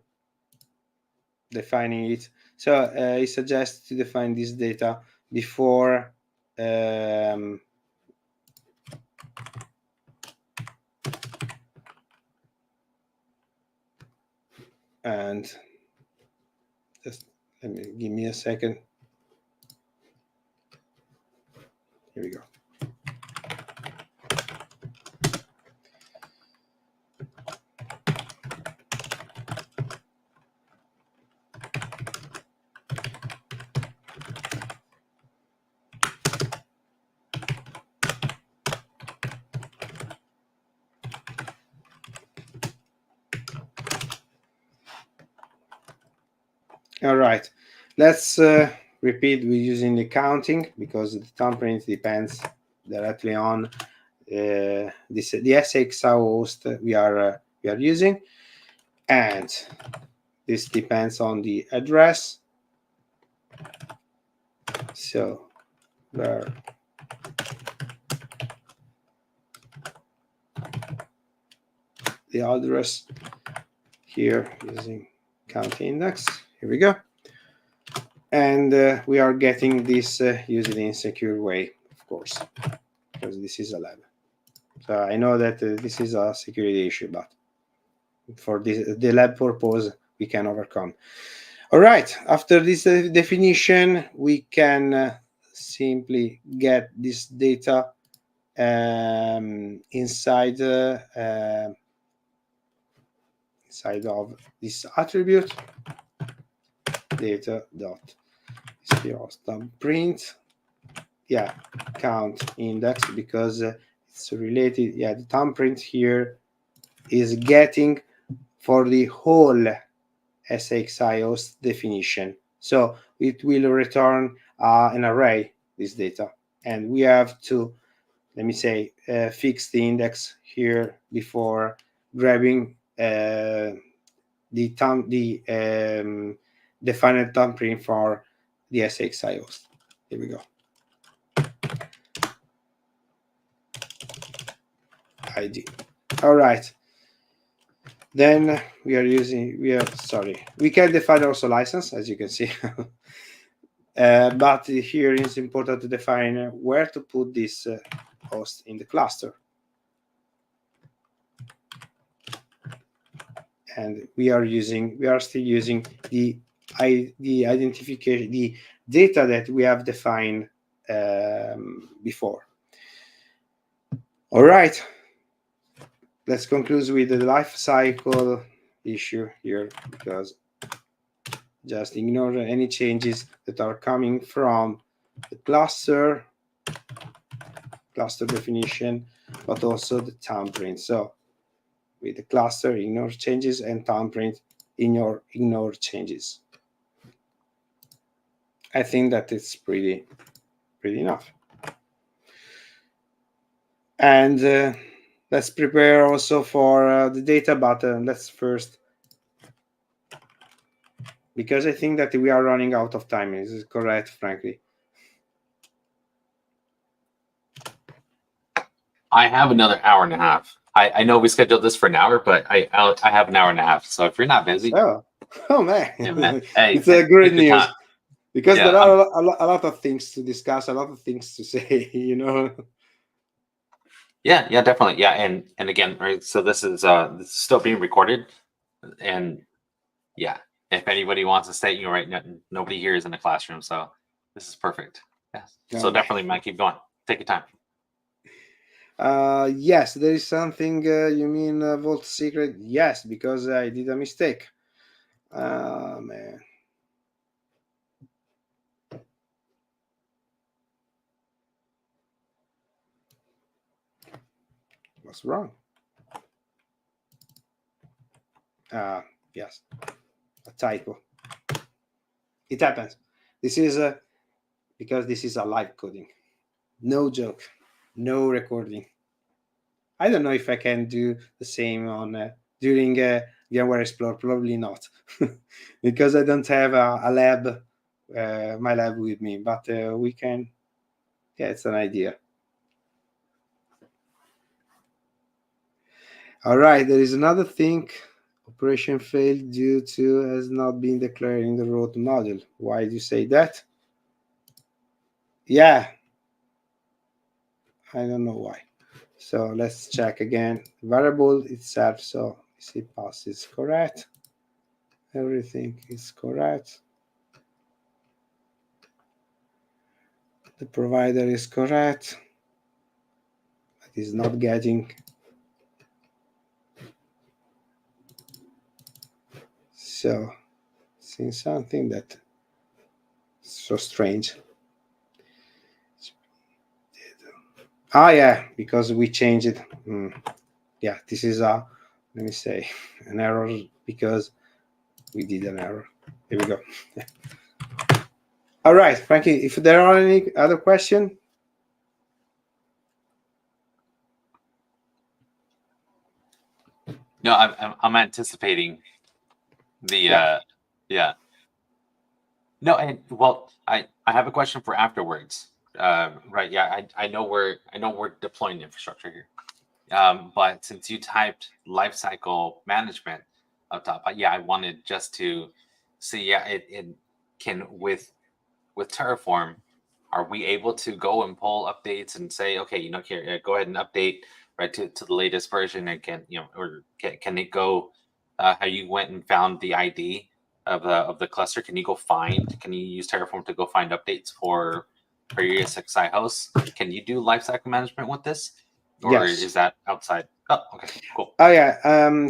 defining it. So I suggest to define this data before and just give me a second. Here we go. All right, let's repeat. We're using the counting because the thumbprint depends directly on the SXI host we are using, and this depends on the address. So where the address here using count index. Here we go. And we are getting this used in a secure way, of course, because this is a lab. So I know that this is a security issue, but for the lab purpose, we can overcome. All right, after this definition, we can simply get this data inside inside of this attribute data dot print count index, because it's related. The thumbprint here is getting for the whole SXI host definition, so it will return an array, this data, and we have to, let me say, fix the index here before grabbing the final thumbprint for the SXI host. Here we go. ID. All right. Then we can define also license, as you can see. But here it's important to define where to put this host in the cluster. And we are still using the identification, the data that we have defined before. All right. Let's conclude with the life cycle issue here, because just ignore any changes that are coming from the cluster definition, but also the thumbprint. So with the cluster, ignore changes, and thumbprint, ignore changes. I think that it's pretty enough. And let's prepare also for the data, but let's first, because I think that we are running out of time. Is it correct, frankly? I have another hour and a half. I know we scheduled this for an hour, but I have an hour and a half. So if you're not busy, oh man, yeah, man. Hey, it's a great news, because Yeah, there are a lot of things to discuss, a lot of things to say. Yeah, definitely. Yeah, and again, right. So this is still being recorded, and yeah, if anybody wants to stay, right, nobody here is in the classroom, so this is perfect. Yeah. So definitely, Mike, keep going. Take your time. Yes, there is something. You mean Vault Secret? Yes, because I did a mistake. Man. What's wrong? Yes, a typo. It happens. This is because this is a live coding. No joke. No recording. I don't know if I can do the same on during VMware Explore. Probably not, because I don't have a lab, my lab with me. But we can. Yeah, it's an idea. All right. There is another thing. Operation failed due to has not been declared in the root module. Why do you say that? Yeah. I don't know why. So let's check again. Variable itself. So pass is correct. Everything is correct. The provider is correct. It is not getting. So seeing something that is so strange. Yeah, because we changed it. Yeah, this is let me say, an error, because we did an error. Here we go. All right, Frankie, if there are any other questions. No, I'm anticipating the yeah. No, and well, I have a question for afterwards. Right, yeah, I know we're deploying infrastructure here. But since you typed lifecycle management up top, yeah, I wanted just to see, yeah, it can with with Terraform, are we able to go and pull updates and say, okay, here, go ahead and update right to the latest version, and can it go how you went and found the ID of the cluster? Can you use Terraform to go find updates for your ESXi hosts? Can you do lifecycle management with this, or Yes. is that outside? Oh, okay, cool. Oh yeah.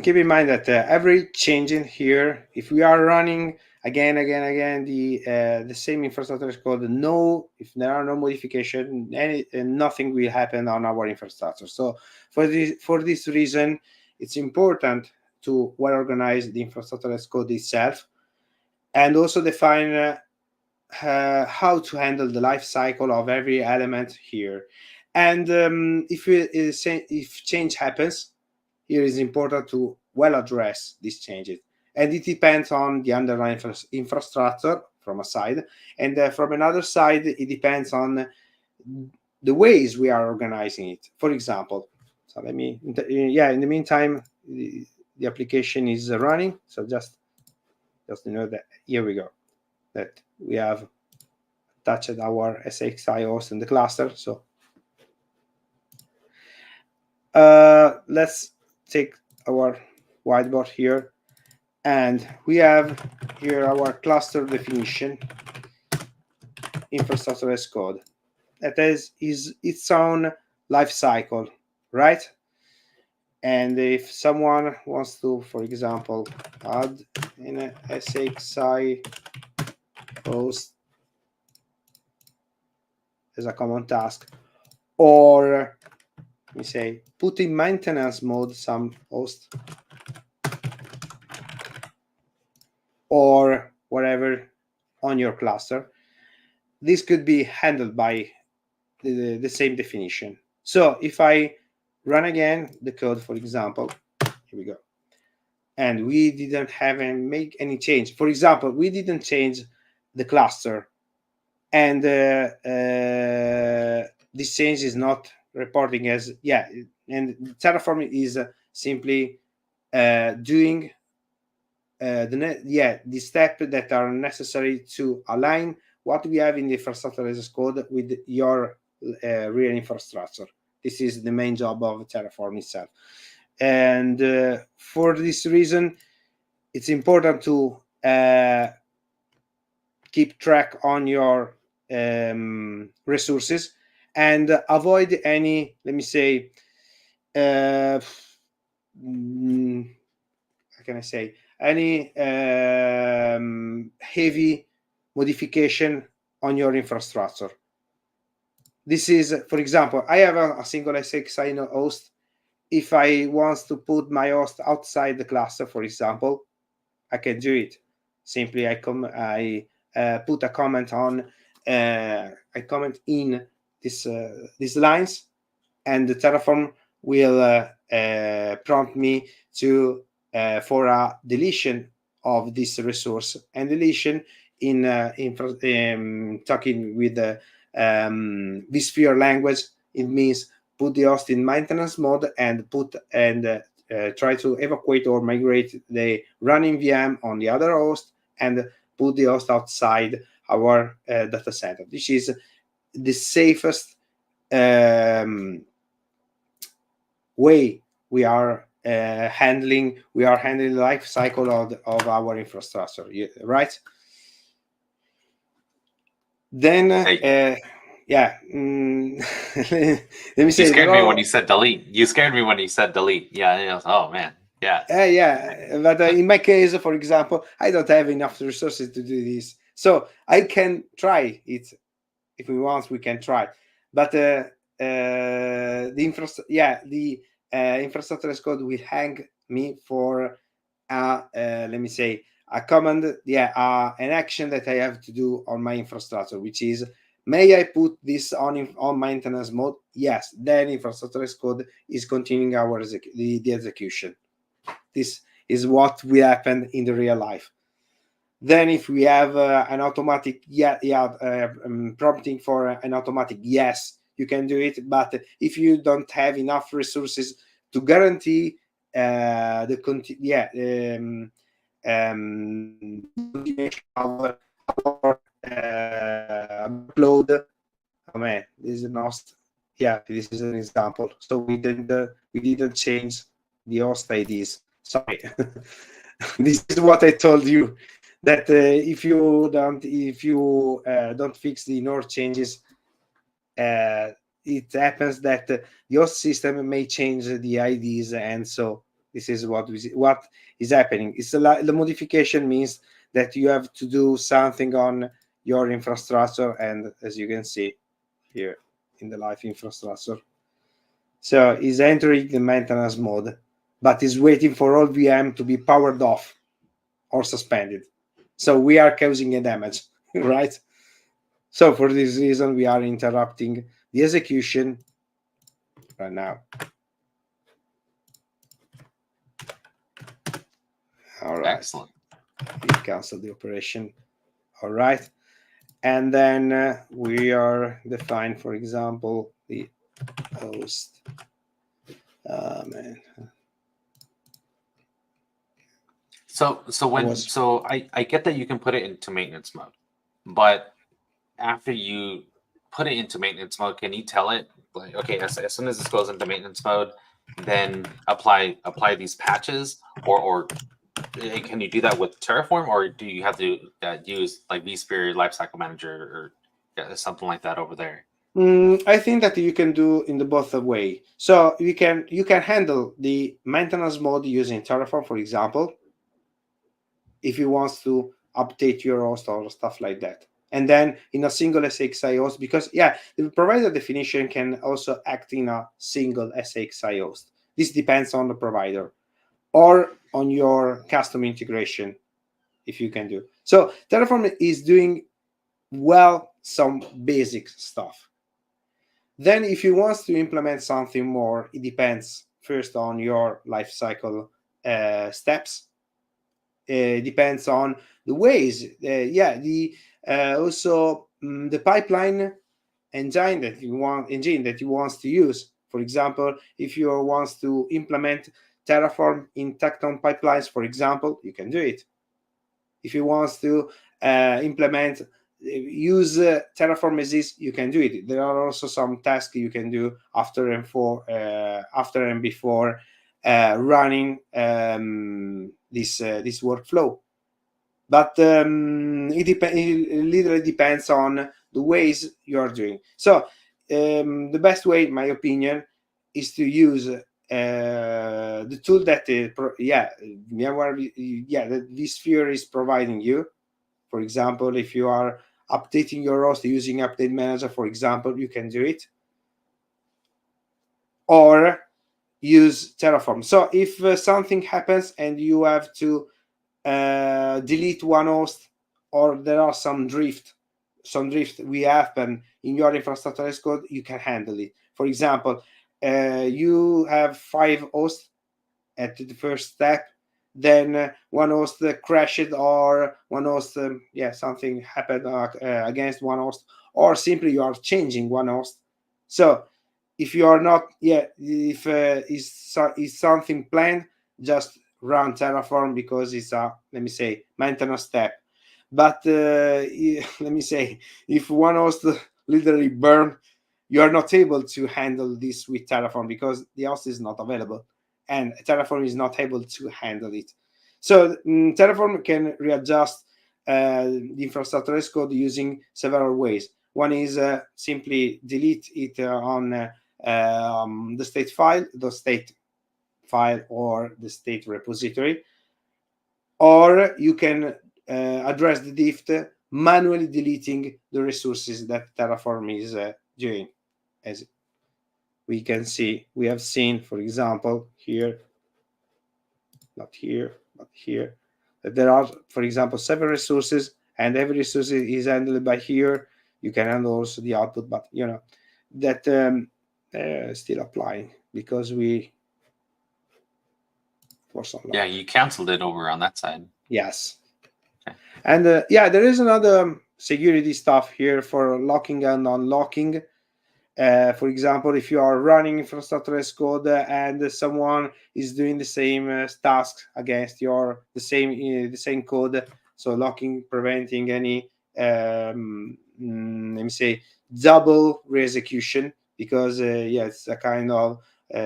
Keep in mind that every change in here, if we are running again, the same infrastructure is called no. If there are no modification, nothing will happen on our infrastructure. So for this reason, it's important to well organize the infrastructure as code itself, and also define how to handle the life cycle of every element here. And if change happens, here is important to well address these changes. And it depends on the underlying infrastructure from a side, and from another side, it depends on the ways we are organizing it. For example, so let me, in the meantime, the application is running. So just to know that, here we go, that we have touched our SXI host in the cluster. So let's take our whiteboard here, and we have here our cluster definition, infrastructure as code. That is its own life cycle, right? And if someone wants to, for example, add an SXI host as a common task, or let me say, put in maintenance mode some host, or whatever on your cluster, this could be handled by the same definition. So if I run again the code, for example, here we go, and we didn't have make any change. For example, we didn't change the cluster, and this change is not reporting as and Terraform is simply doing the steps that are necessary to align what we have in the infrastructure as code with your real infrastructure. This is the main job of Terraform itself. And for this reason, it's important to keep track on your resources and avoid any, let me say, how can I say, any heavy modification on your infrastructure. This is, for example, I have a single SXI host. If I want to put my host outside the cluster, for example, I can do it. Simply, I put a comment on, I comment in these lines, and the Terraform will prompt me to for a deletion of this resource, and deletion in talking with the vSphere language. It means put the host in maintenance mode and try to evacuate or migrate the running VM on the other host, and put the host outside our data center. This is the safest way we are handling the life cycle of our infrastructure, right? Then let me say, you scared me when you said delete. Yeah. Oh man. Yeah. But in my case, for example, I don't have enough resources to do this, so I can try it. If we want, we can try, but the infrastructure as code will hang me for let me say, a command, an action that I have to do on my infrastructure, which is, may I put this on maintenance mode? Yes. Then infrastructure as code is continuing the execution. This is what will happen in the real life. Then if we have an automatic prompting for an automatic yes, you can do it. But if you don't have enough resources to guarantee the continuation of our upload. Oh man, this is not. Yeah, this is an example. So we didn't change the host IDs. Sorry, this is what I told you, that if you don't fix the ignore changes, it happens that the host system may change the IDs, and so this is what is happening. It's the modification means that you have to do something on your infrastructure, and as you can see here in the live infrastructure, so is entering the maintenance mode, but is waiting for all VM to be powered off or suspended. So we are causing a damage, right? So for this reason, we are interrupting the execution right now. All right. Excellent. We cancel the operation. All right. And then we are define, for example, the host. Man. So I get that you can put it into maintenance mode, but after you put it into maintenance mode, can you tell it like, okay, as soon as this goes into maintenance mode, then apply these patches, or can you do that with Terraform, or do you have to use like vSphere Lifecycle Manager or something like that over there? I think that you can do in the both way. So you can handle the maintenance mode using Terraform, for example, if you want to update your host or stuff like that. And then in a single SXI host, because the provider definition can also act in a single SXI host. This depends on the provider or on your custom integration, if you can do. So Terraform is doing well some basic stuff. Then if you want to implement something more, it depends first on your lifecycle steps. Depends on the ways. Also the pipeline engine that you want to use. For example, if you want to implement Terraform in Tecton pipelines, for example, you can do it. If you want to use Terraform as is, you can do it. There are also some tasks you can do after and before running this workflow. But it literally depends on the ways you are doing. So the best way, in my opinion, is to use the tool that VMware, that vSphere is providing you. For example, if you are updating your host using Update Manager, for example, you can do it. Or use Terraform. So if something happens and you have to delete one host, or there are some drift we happen in your infrastructure as code, you can handle it. For example, you have 5 hosts at the first step, then one host crashed, or one host something happened against one host, or simply you are changing one host. So if you are not if is something planned, just run Terraform, because it's a, let me say, maintenance step. But let me say, if one host literally burn, you are not able to handle this with Terraform, because the host is not available and Terraform is not able to handle it. So Terraform can readjust the infrastructure as code using several ways. One is simply delete it on the state file, or the state repository, or you can address the diff manually deleting the resources that Terraform is doing. As we can see, we have seen, for example, here, not here, but here, that there are, for example, 7 resources, and every resource is handled by here. You can handle also the output, but that still applying, because we, for some Yeah, you canceled it over on that side. Yes. Okay. And there is another security stuff here for locking and unlocking. For example, if you are running infrastructure as code and someone is doing the same task against the same code, so locking, preventing any let me say, double re-execution, because it's a kind of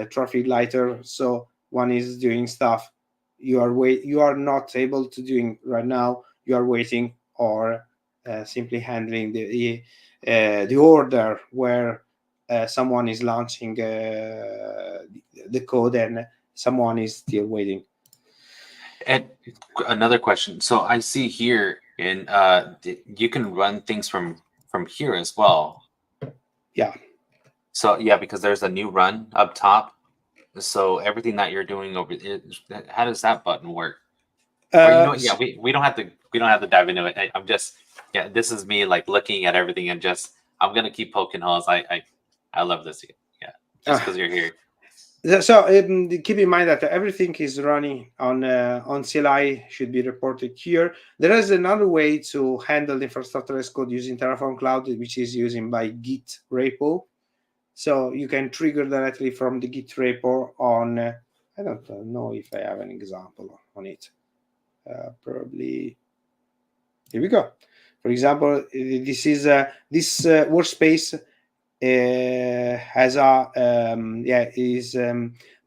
traffic lighter. So one is doing stuff you are not able to doing right now, you are waiting, or simply handling the order where someone is launching the code and someone is still waiting. And another question. So I see here in you can run things from here as well. Yeah. So yeah, because there's a new run up top. So everything that you're doing over it, how does that button work? Or you know what? Yeah, we don't have to dive into it. I'm just this is me like looking at everything and just I'm gonna keep poking holes. I love this. Yeah, just because you're here. So keep in mind that everything is running on CLI, should be reported here. There is another way to handle the infrastructure as code using Terraform Cloud, which is using by Git repo. So you can trigger directly from the Git repo on. I don't know if I have an example on it. Probably here we go. For example, this is this workspace has a is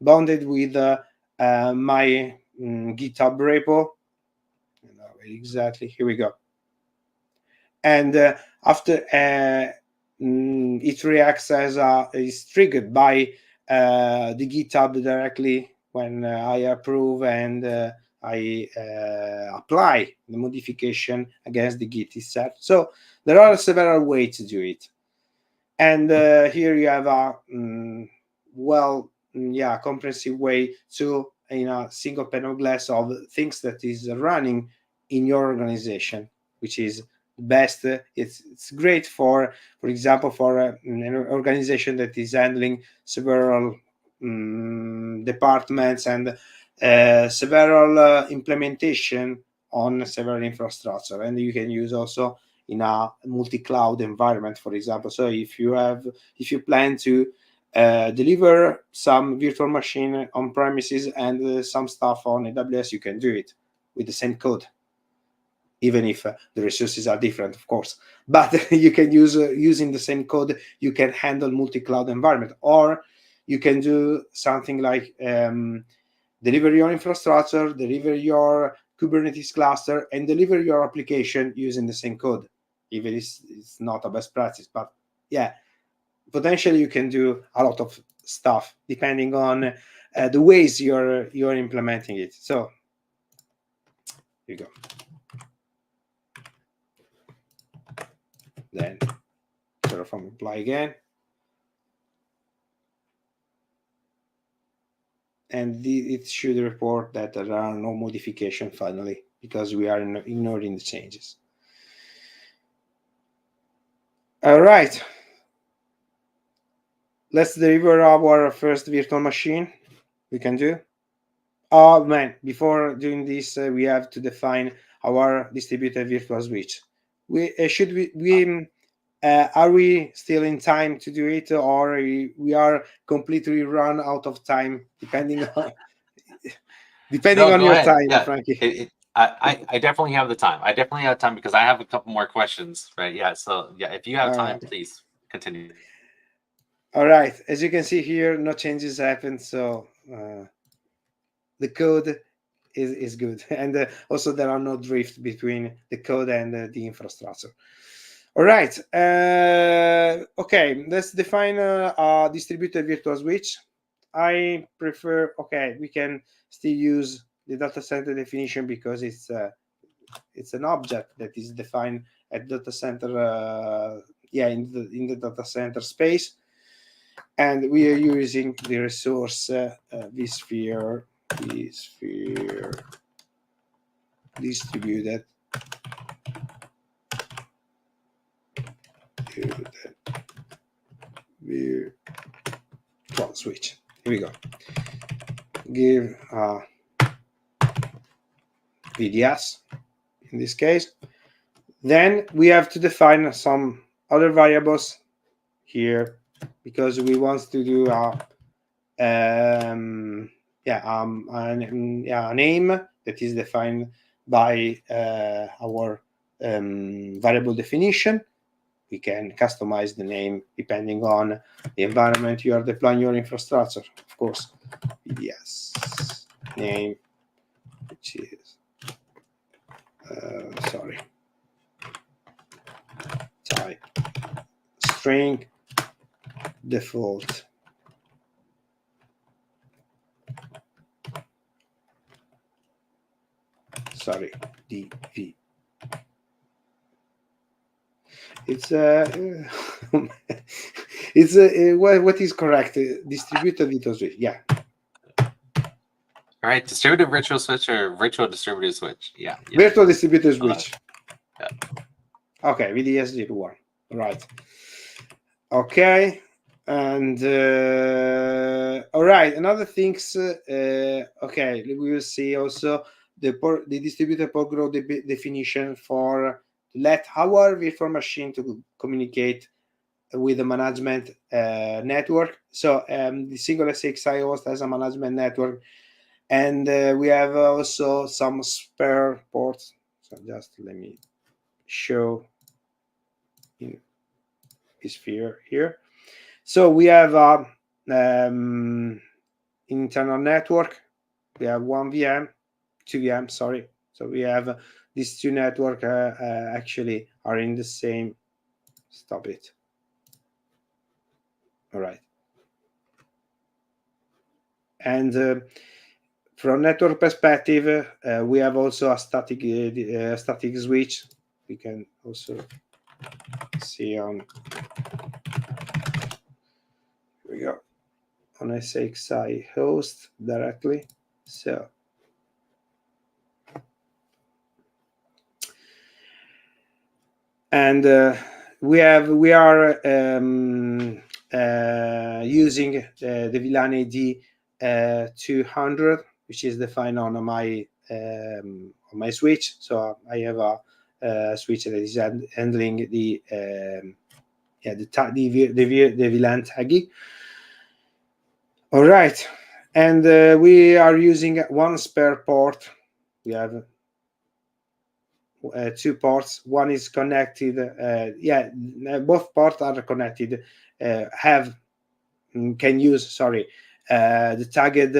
bounded with my GitHub repo. Exactly, here we go. And after it reacts as is triggered by the GitHub directly when I approve and I apply the modification against the Git itself. So there are several ways to do it. And here you have a comprehensive way to, in a single pane of glass, of things that is running in your organization, which is best. It's great for example, for an organization that is handling several departments and several implementation on several infrastructure, and you can use also in a multi-cloud environment, for example. So if you plan to deliver some virtual machine on premises and some stuff on AWS, you can do it with the same code, even if the resources are different, of course. But you can use using the same code, you can handle multi-cloud environment, or you can do something like deliver your infrastructure, deliver your Kubernetes cluster, and deliver your application using the same code. Even it's not a best practice, but yeah, potentially you can do a lot of stuff depending on the ways you're implementing it. So here you go. Then Terraform apply again. And it should report that there are no modifications finally, because we are ignoring the changes. All right. Let's deliver our first virtual machine. We can do. Oh man, before doing this, we have to define our distributed virtual switch. Are we still in time to do it, or we are completely run out of time, depending on your ahead. time, Yeah, Frankie? I definitely have the time. I definitely have time because I have a couple more questions, right? Yeah. So yeah, if you have time, please continue. All right. As you can see here, no changes happened. So the code is good. And also there are no drift between the code and the infrastructure. All right. Okay. Let's define a distributed virtual switch. I prefer, we can still use the data center definition because it's an object that is defined at data center, in the data center space. And we are using the resource vSphere distributed virtual switch. Here we go. Give VDS in this case. Then we have to define some other variables here because we want to do a name that is defined by our variable definition. We can customize the name depending on the environment you are deploying your infrastructure. Of course, VDS name, which is type string default. DV. It's it's what is correct? Distributed virtual switch. Yeah. All right, distributed virtual switch or virtual distributed switch. Yeah. Virtual distributed switch. Yeah. Okay, VDS01. Right. Okay. And all right. Another things. Okay, we will see also the distributed port group definition for let our virtual machine to communicate with the management network. So the single SXI host has a management network, and we have also some spare ports. So just let me show in this sphere here. So we have internal network. We have one VM, two VM. Sorry. So we have these two network actually are in the same. Stop it. All right. And from network perspective, we have also a static switch. We can also see on. Here we go on SXI host directly. So and we are using the VLAN ID 200, which is defined on my switch. So I have a switch that is handling the VLAN tagging. All right, and we are using one spare port. We have two ports. One is connected. Both ports are connected. Can use the tagged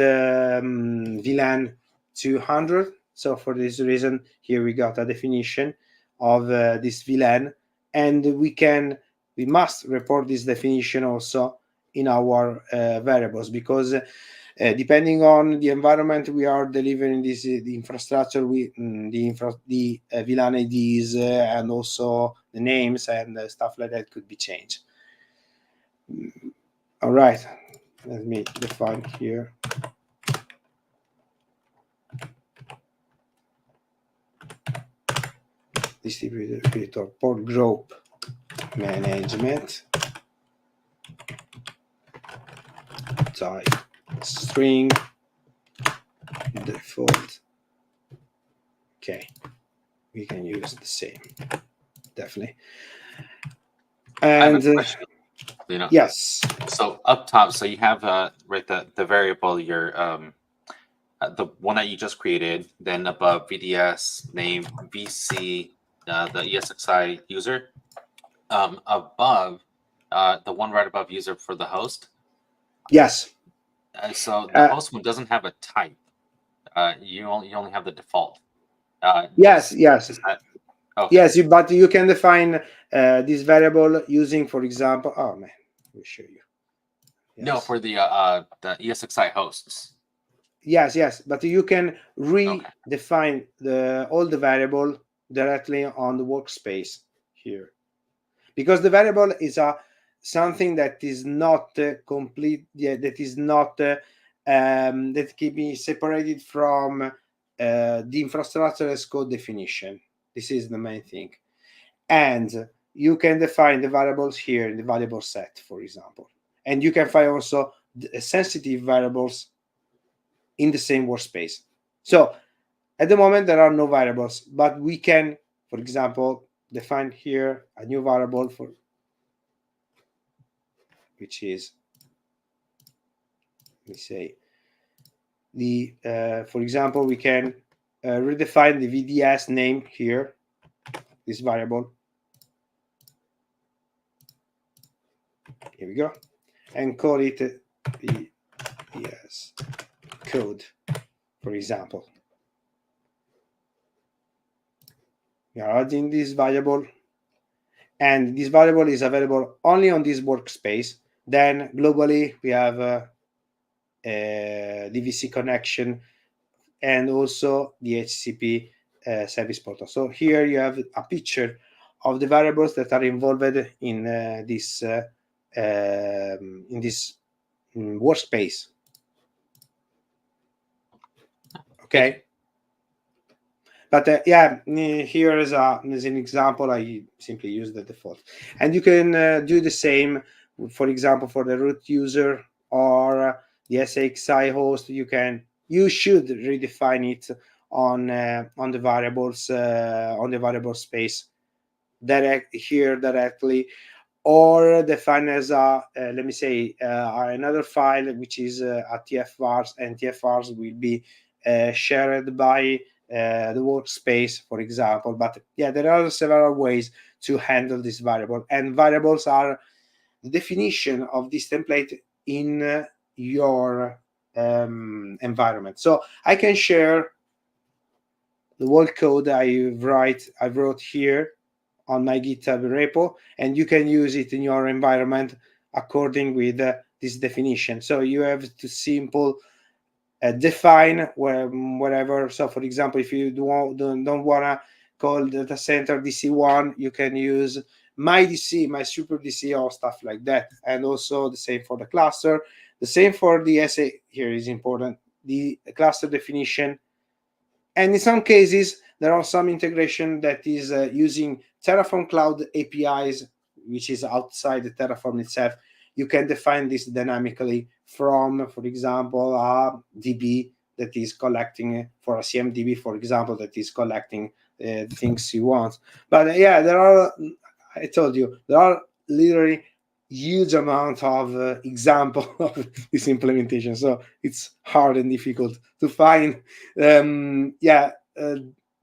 VLAN 200. So for this reason, here we got a definition of this VLAN, and we must report this definition also in our variables, because depending on the environment we are delivering the infrastructure, the VLAN IDs and also the names and stuff like that could be changed. All right, let me define here. Distributed virtual port group management. Type string default. Okay, we can use the same, definitely. And yes. So up top, so you have right the variable, your the one that you just created. Then above VDS name VC, the ESXi user. Above the one right above user for the host. Yes. So the host one doesn't have a type. You only have the default. Yes. Okay. Yes, but you can define this variable using, for example. Oh man, let me show you. Yes. No, for the ESXi hosts. Yes, but you can redefine all the variable directly on the workspace here, because the variable is something that is not complete. That is not that can be separated from the infrastructure as code definition. This is the main thing, and you can define the variables here in the variable set, for example, and you can find also the sensitive variables in the same workspace. So at the moment there are no variables, but we can, for example, define here a new variable for which is, let me say, the for example, we can redefine the VDS name here, this variable. Here we go, and call it VS code, for example. We are adding this variable, and this variable is available only on this workspace. Then globally, we have a DVC connection and also the HCP service portal. So here you have a picture of the variables that are involved in this workspace. Okay. But yeah, here is an example. I simply use the default, and you can do the same. For example, for the root user or the SXI host, you should redefine it on the variables on the variable space directly, or define as a let me say another file which is a TFVARs, and TFVARs will be shared by the workspace, for example. But yeah, there are several ways to handle this variable, and variables are the definition of this template in your environment. So I can share the whole code I wrote here on my GitHub repo, and you can use it in your environment according with this definition. So you have to simple define wherever. So for example, if you don't want to call data center DC1, you can use my DC, my super DC, or stuff like that. And also the same for the cluster, the same for the SA. Here is important, the cluster definition. And in some cases, there are some integration that is using Terraform Cloud APIs, which is outside the Terraform itself. You can define this dynamically from, for example, a DB that is collecting, for a CMDB, for example, that is collecting the things you want. But yeah, I told you, there are literally huge amount of example of this implementation, so it's hard and difficult to find the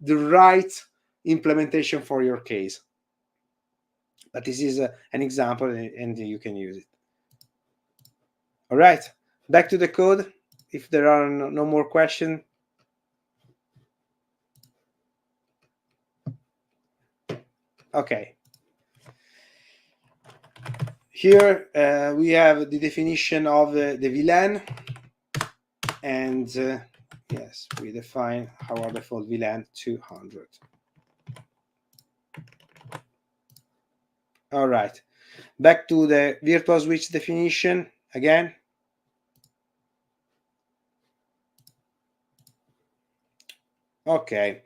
right implementation for your case. But this is an example, and you can use it. All right, back to the code. If there are no more questions. Okay. Here we have the definition of the VLAN, and yes, we define our default VLAN 200. All right, back to the virtual switch definition again. Okay,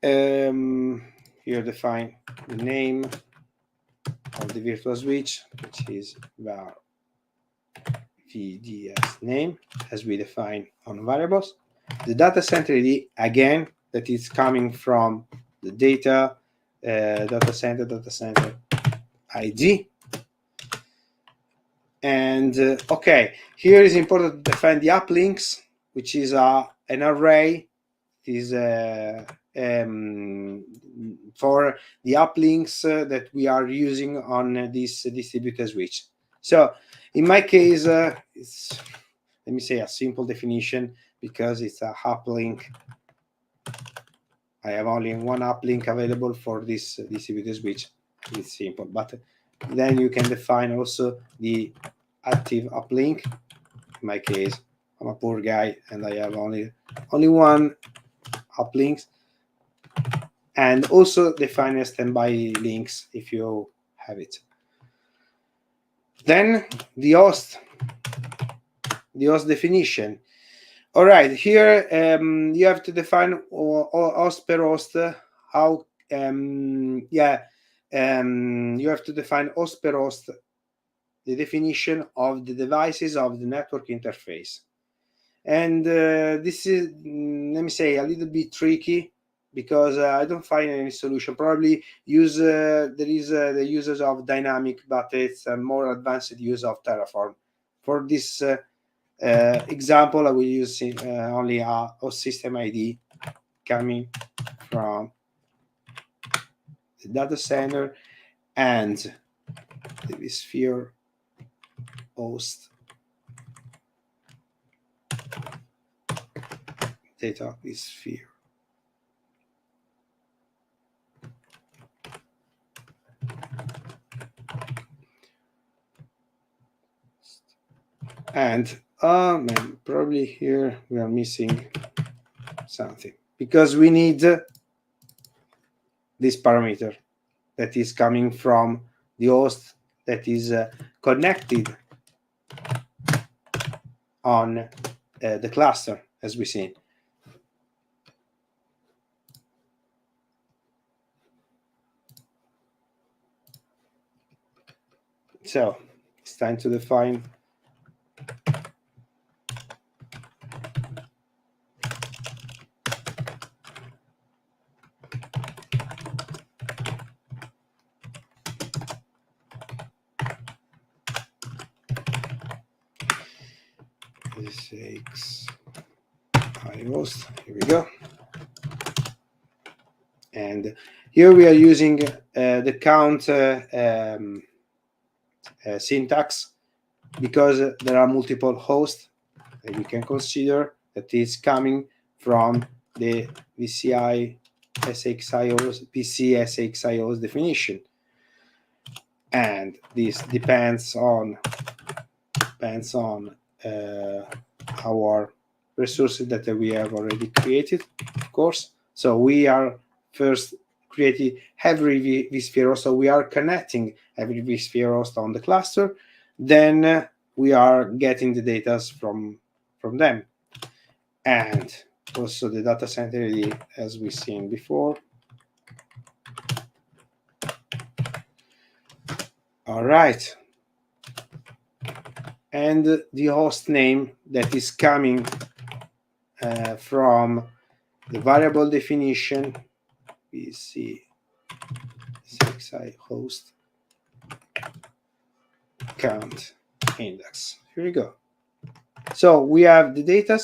here define the name of the virtual switch, which is var VDS name, as we define on variables. The data center ID, again, that is coming from the data center ID. And okay, here is important to define the uplinks, which is an array. It is for the uplinks that we are using on this distributed switch. So in my case, it's, let me say, a simple definition, because it's a uplink. I have only one uplink available for this distributed switch. It's simple, but then you can define also the active uplink. In my case, I'm a poor guy and I have only one uplinks, and also define standby links if you have it. Then the host definition. All right, here you have to define host per host. How you have to define host per host, the definition of the devices of the network interface. And this is, let me say, a little bit tricky, because I don't find any solution. Probably there is the uses of dynamic, but it's a more advanced use of Terraform. For this example, I will use only a host system ID coming from the data center and the vSphere host data vSphere. And probably here we are missing something, because we need this parameter that is coming from the host that is connected on the cluster, as we see. So it's time to define this host. Here we go. And here we are using the count syntax, because there are multiple hosts that we can consider that is coming from the VCI SXIO's VCSXIO's definition. And this depends on our resources that we have already created, of course. So we are first creating every vSphere host. So we are connecting every vSphere host on the cluster. Then we are getting the data from them. And also the data center ID, as we've seen before. All right. And the host name that is coming from the variable definition, we see CXI host count index. Here we go. So we have the data.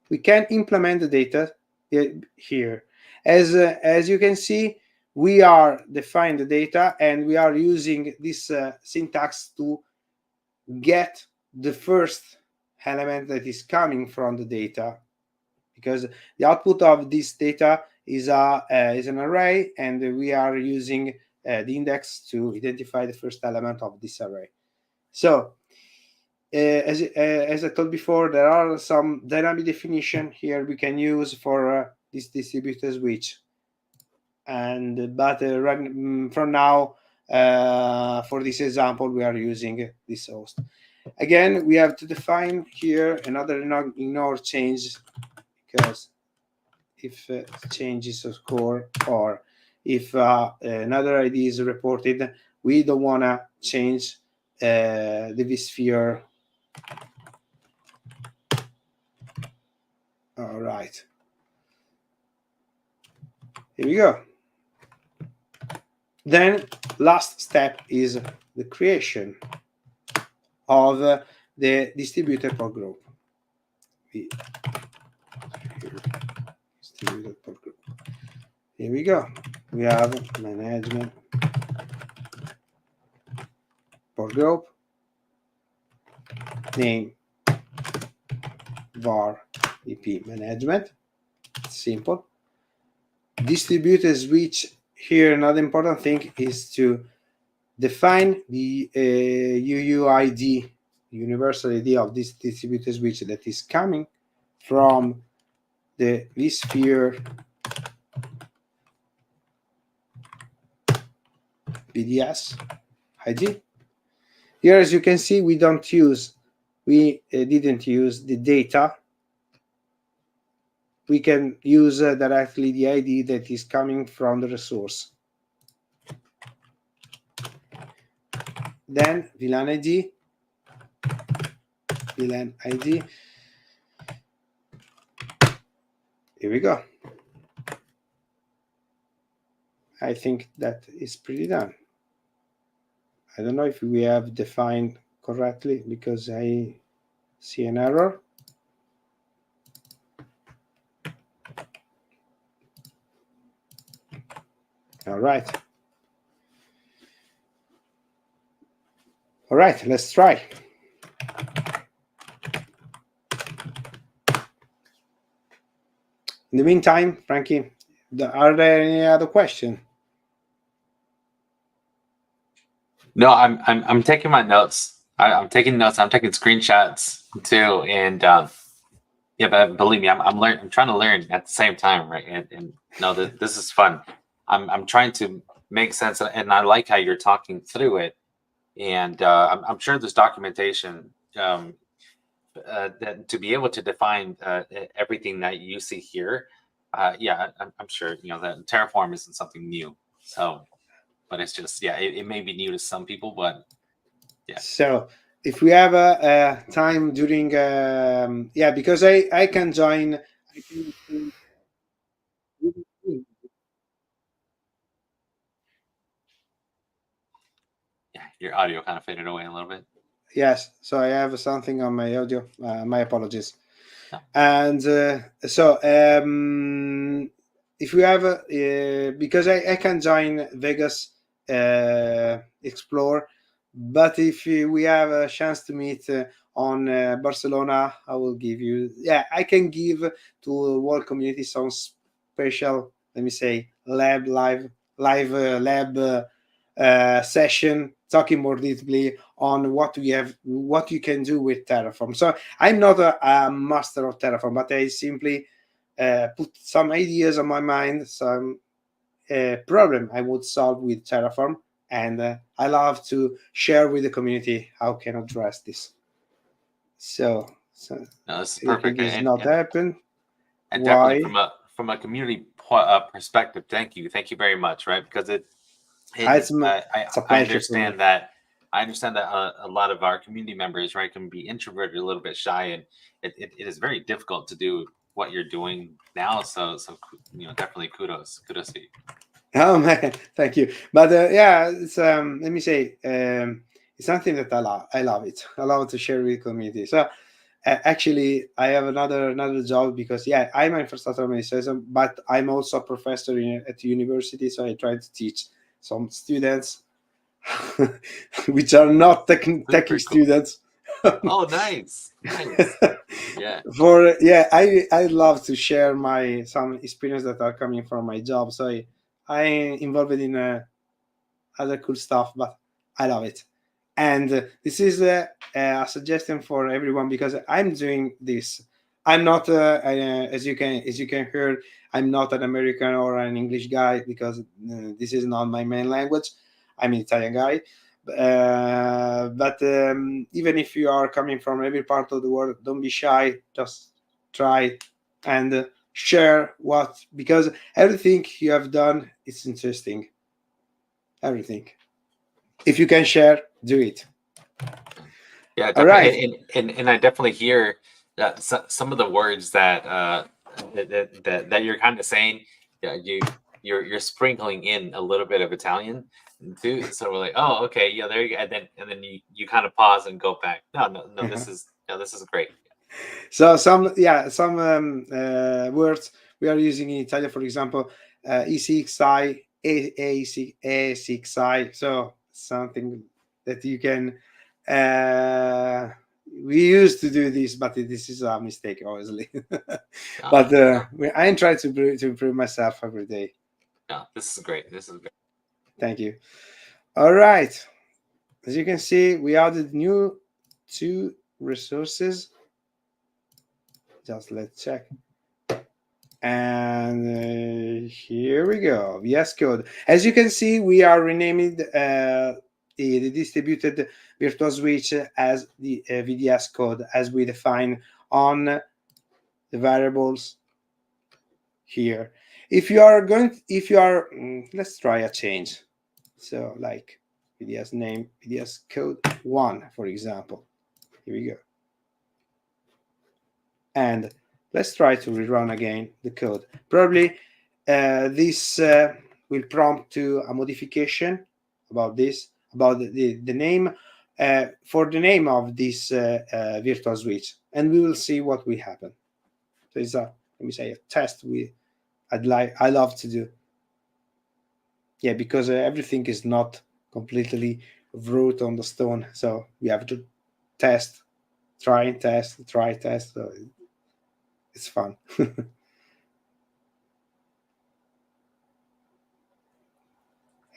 We can implement the data here. As you can see, we are defining the data, and we are using this syntax to get the first element that is coming from the data, because the output of this data is an array, and we are using the index to identify the first element of this array. So as I told before, there are some dynamic definition here we can use for this distributed switch, but from now, for this example, we are using this host. Again, we have to define here another ignore change, because if changes occur, or if another ID is reported, we don't want to change the vSphere. All right. Here we go. Then last step is the creation of the distributed port group. Distributed port group. Here we go. We have management port group, name var EP management. Simple. Distributed switch. Here, another important thing is to define the UUID, universal ID of this distributed switch that is coming from the vSphere BDS ID. Here, as you can see, we didn't use the data. We can use directly the ID that is coming from the resource. Then VLAN ID. Here we go. I think that is pretty done. I don't know if we have defined correctly, because I see an error. All right. All right, let's try. In the meantime, Frankie, are there any other questions? No, I'm taking my notes. I'm taking notes. I'm taking screenshots too, and yeah, but believe me, I'm trying to learn at the same time, right? And no, this is fun. I'm trying to make sense, and I like how you're talking through it. And I'm sure there's documentation that to be able to define everything that you see here. Yeah, I'm sure that Terraform isn't something new. So, but it's just it may be new to some people, but yeah. So if we have a time during, because I can join. I can, Yeah, your audio kind of faded away a little bit. yes, so I have something on my audio. My apologies. No. And so if we have because I can join Vegas Explore, but if we have a chance to meet on Barcelona, I will give you. Yeah, I can give to world community some special. Let me say lab session talking more deeply on what you can do with Terraform. So I'm not a master of Terraform, but I simply put some ideas on my mind, some problem I would solve with Terraform, and I love to share with the community how can address this. So No, this is I think perfect, it's not happen. and definitely Why? from a community perspective, thank you very much, right? Because It's a I pleasure for me. understand that a lot of our community members, right, can be introverted, a little bit shy, and it is very difficult to do what you're doing now. So definitely kudos to you. Oh man, thank you. But yeah, it's let me say, it's something that I love. I love it. I love to share with community. So actually, I have another job because yeah, I'm an infrastructure administrator, but I'm also a professor at the university. So I try to teach some students, which are not techie Super cool. students. Oh, nice. Yeah. I love to share my some experience that are coming from my job. So I involved in other cool stuff, but I love it. And this is a suggestion for everyone because I'm doing this. I'm not, as you can hear, I'm not an American or an English guy because this is not my main language. I'm an Italian guy. But even if you are coming from every part of the world, don't be shy. Just try and share what, because everything you have done is interesting. Everything. If you can share, do it. Yeah, All right. definitely, and I definitely hear that some of the words that that you're kind of saying. Yeah, you're sprinkling in a little bit of Italian too. So we're like, oh, okay, yeah, there you go. And then you kind of pause and go back. No, this is great. So some words we are using in Italian, for example, E6I, A6I. So something that you can. We used to do this, but this is a mistake, obviously. But I try to improve myself every day. No, this is great. This is great. Thank you. All right. As you can see, we added new 2 resources. Just let's check. And here we go. VS Code. As you can see, we are renaming the distributed virtual switch as the VDS code as we define on the variables here. If you are let's try a change. So like VDS name, VDS code 1, for example. Here we go. And let's try to rerun again the code. Probably this will prompt to a modification about this, about the name, for the name of this virtual switch, and we will see what will happen. So it's a, let me say, a test I love to do. Yeah, because everything is not completely root on the stone. So we have to test, try, test. So it's fun.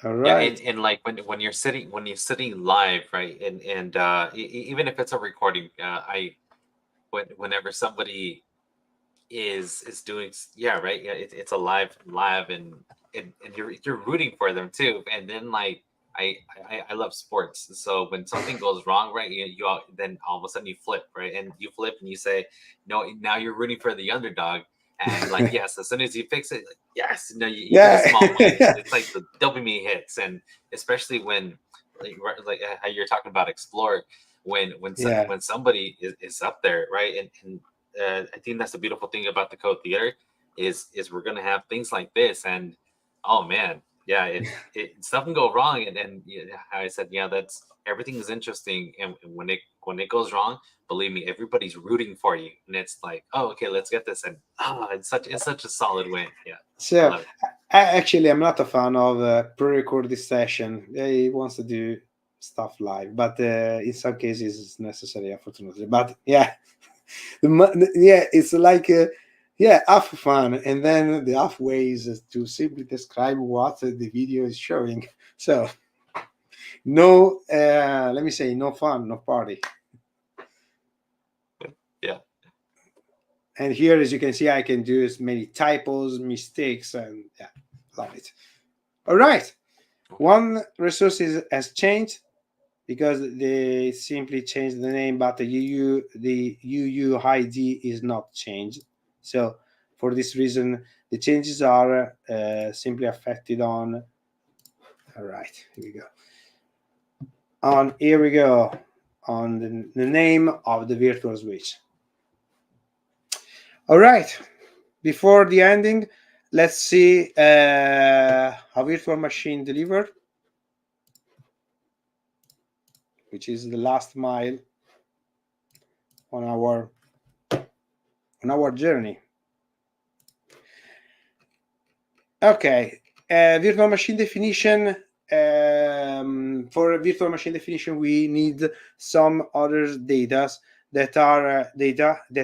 All right. And like when you're sitting live, right? And even if it's a recording, whenever somebody is doing, yeah, right, yeah, it's a live, and you're rooting for them too. And then like I love sports, so when something goes wrong, right, then all of a sudden you flip, right, and you flip and you say no, now you're rooting for the underdog. And like, yes, as soon as you fix it, like, yes, no, you get a Yeah. small win. It's like the dopamine hits. And especially when like how you're talking about explore, Yeah. when somebody is up there, right, and I think that's the beautiful thing about the Code Theater is we're gonna have things like this. And oh man, yeah, it stuff can go wrong. And then how I said, yeah, that's everything is interesting. And when it goes wrong, believe me, everybody's rooting for you. And it's like, oh, okay, let's get this. And it's such a solid win. Yeah, I So love it. actually, I'm not a fan of pre-recorded session. He wants to do stuff live, but in some cases it's necessary, unfortunately. But yeah, yeah, it's like yeah, half fun, and then the halfway is to simply describe what the video is showing. So no, let me say, no fun, no party. Yeah. And here, as you can see, I can do as many typos, mistakes, and yeah, love it. All right, one resource has changed because they simply changed the name, but the UUID is not changed. So for this reason, the changes are simply affected on. All right, here we go. Here we go on the name of the virtual switch. All right, before the ending, let's see a virtual machine delivered, which is the last mile on our journey. Okay, virtual machine definition. For a virtual machine definition, we need some other data that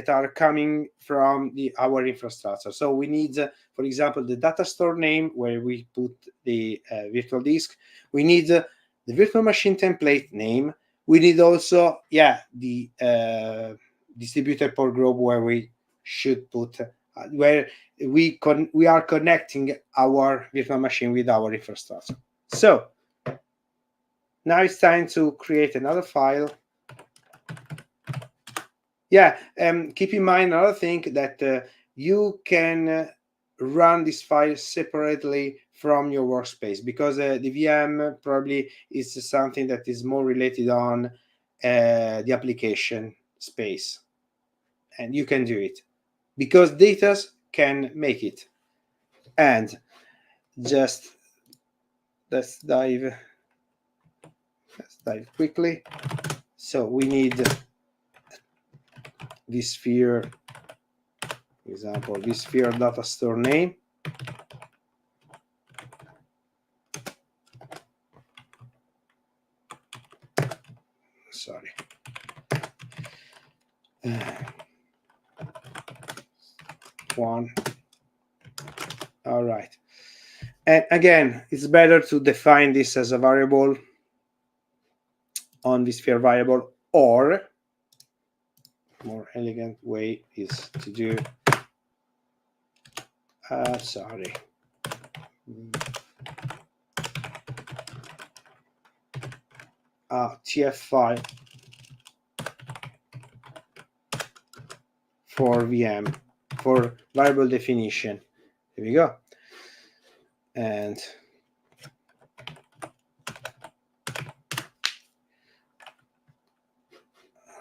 are coming from our infrastructure. So we need, for example, the data store name where we put the virtual disk. We need the virtual machine template name. We need also, the distributed port group where we should put where we are connecting our virtual machine with our infrastructure. So now it's time to create another file. Keep in mind another thing that you can run this file separately from your workspace, because the VM probably is something that is more related on the application space, and you can do it because data can make it. And just let's dive quickly. So we need this sphere, for example, this sphere data store name. Sorry. One. All right. And again, it's better to define this as a variable on the sphere variable, or more elegant way is to do TF file for VM for variable definition. Here we go. And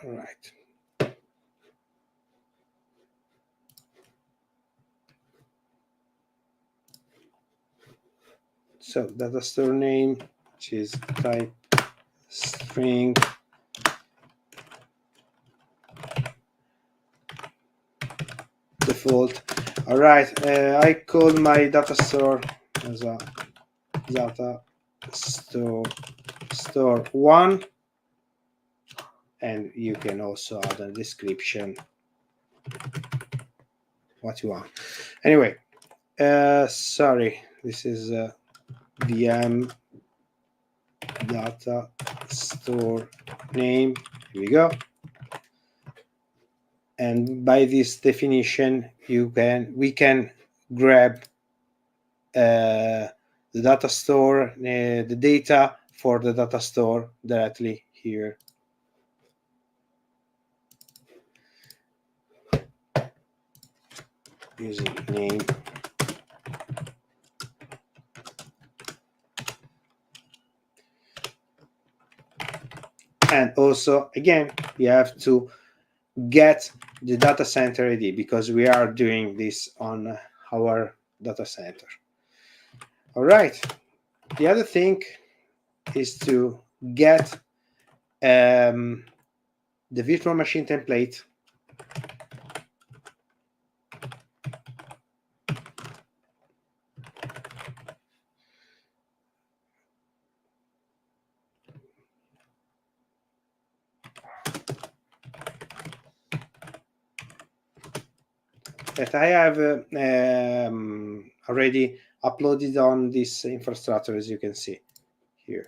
all right. So data store name, which is type string, default. All right, I call my data store as a data store store 1, and you can also add a description what you want. Anyway, sorry, this is VM data store name. Here we go. And by this definition, we can grab the data store, the data for the data store directly here. Using name. And also, again, we have to get the data center ID because we are doing this on our data center. All right. The other thing is to get the virtual machine template. That I have already uploaded on this infrastructure, as you can see here.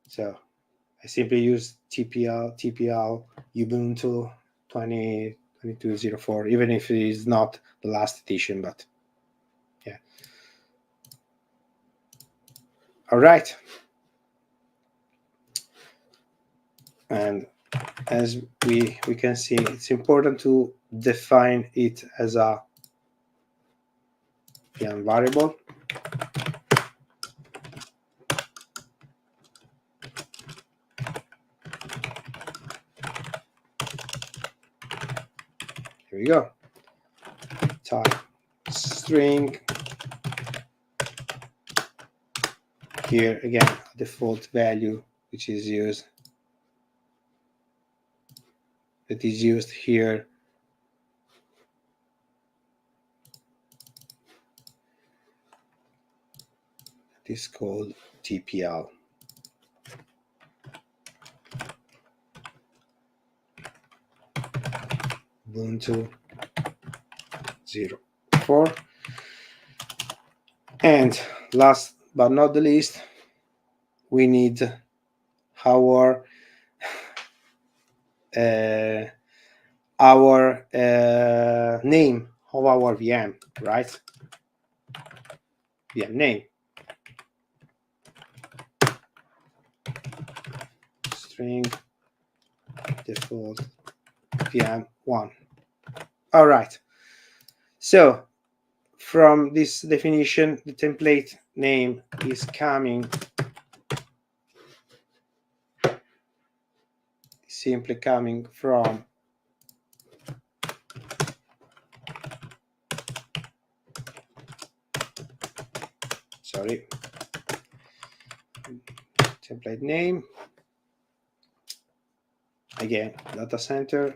So I simply use TPL Ubuntu 2204, even if it is not the last edition, but yeah. All right. And as we can see, it's important to define it as a VM variable. Here we go. Type string. Here again, a default value which is used. That is used here. It is called TPL. Ubuntu 04. And last but not the least, we need our name of our VM, right? VM name. String default VM1. All right. So from this definition, the template name is simply coming from template name, again, data center,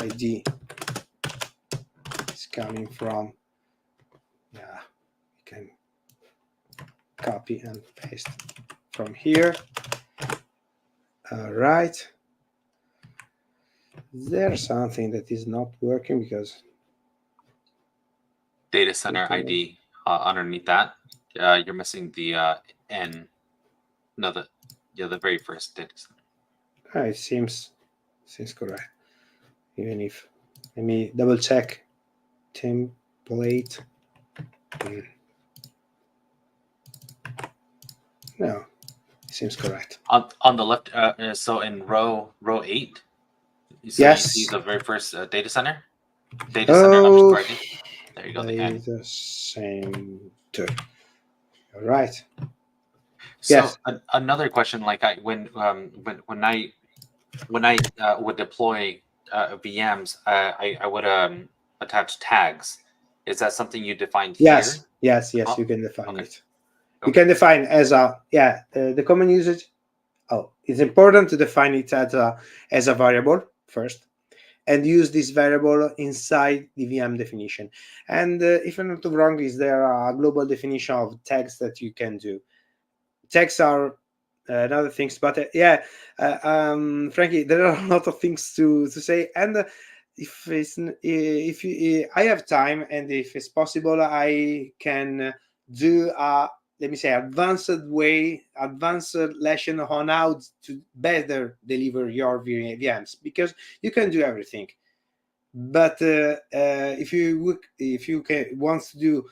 ID is coming from, you can copy and paste from here. All right. There's something that is not working because data center ID underneath that. You're missing the N. No, the very first data center. It seems correct. Even if, let me double check template. No, it seems correct. On the left, so in row 8. So yes. You see the very first data center. Data center underscore ID. There you go. The N. The same. All right. So yes. Another question, like when I would deploy VMs, I would attach tags. Is that something you defined here? Yes. Oh, you can define it. Okay. You can define as a the common usage. Oh, it's important to define it as a variable first, and use this variable inside the VM definition. And if I'm not wrong, is there a global definition of tags that you can do? Tags are other things, but frankly, there are a lot of things to say. And if I have time and if it's possible, I can do a, let me say, advanced lesson on how to better deliver your VMs, because you can do everything. But if you want to do,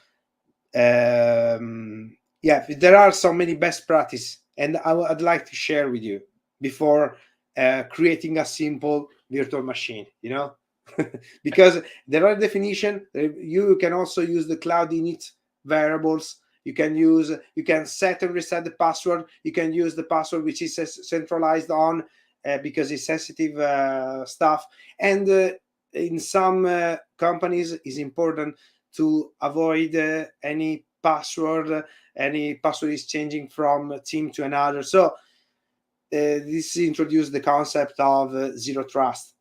there are so many best practices, and I'd like to share with you before creating a simple virtual machine. Because there are definition. You can also use the cloud init variables. You can set and reset the password. You can use the password which is centralized on because it's sensitive stuff. And in some companies, it's important to avoid any password is changing from a team to another. So this introduced the concept of zero trust,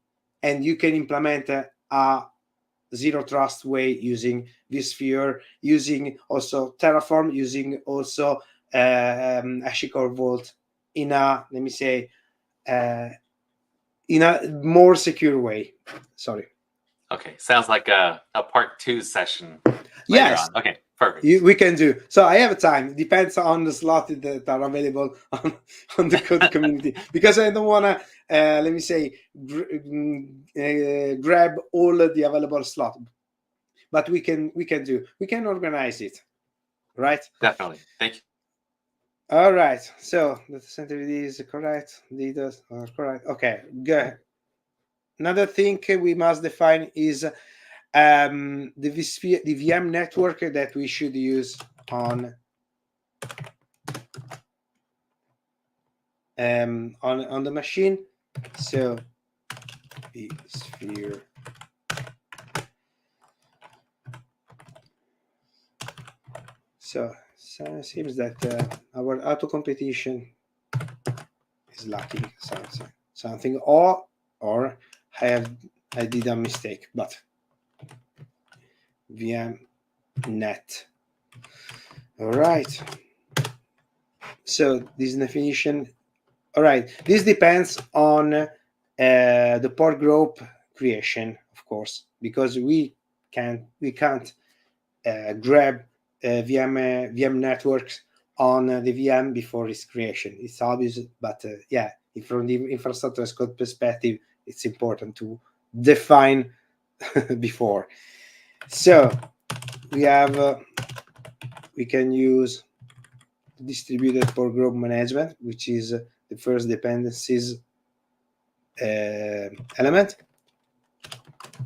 and you can implement a zero trust way using vSphere, using also Terraform, using also Hackathon Vault in a, let me say, in a more secure way. Sorry. Okay, sounds like a part 2 session later Yes. on. Okay, perfect. We can do. So I have time. Depends on the slot that are available on the code community, because I don't want to, let me say, grab all the available slot. But we can organize it, right? Definitely. Thank you. All right. So the center is correct. Details are correct. Okay. Good. Another thing we must define is the VM network that we should use on the machine. So vSphere. So it seems that our auto completion is lacking something, or I did a mistake, but VM net. All right. So this definition. All right. This depends on the port group creation, of course, because we can't grab VM networks on the VM before its creation. It's obvious, but from the infrastructure as code perspective, it's important to define before. So we can use distributed port group management, which is the first dependencies element.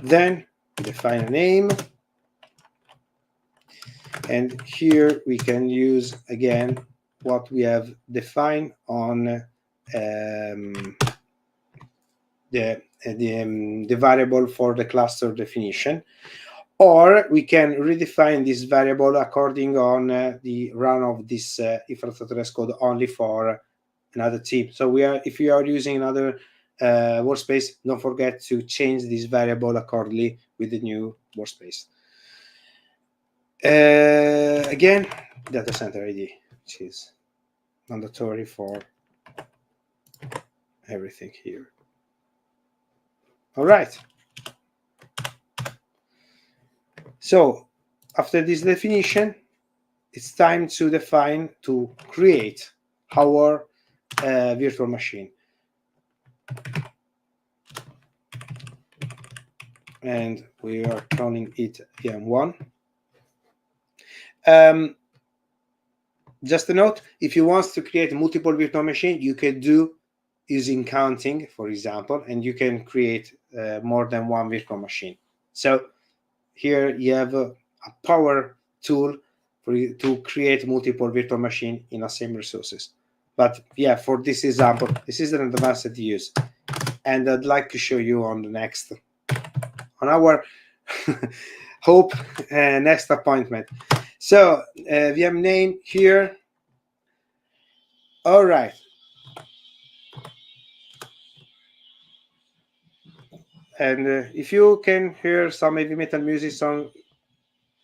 Then we define a name, and here we can use again what we have defined on the variable for the cluster definition, or we can redefine this variable according on the run of this infrastructure as code only for another team. So if you are using another workspace, don't forget to change this variable accordingly with the new workspace. Again, data center ID, which is mandatory for everything here. All right. So after this definition, it's time to create our virtual machine. And we are calling it VM1. Just a note, if you want to create multiple virtual machines, you can do using counting, for example, and you can create more than one virtual machine. So here you have a power tool for you to create multiple virtual machines in the same resources. But yeah, for this example, this is an advanced use, and I'd like to show you on our hope next appointment. So VM name here. All right. And if you can hear some heavy metal music song,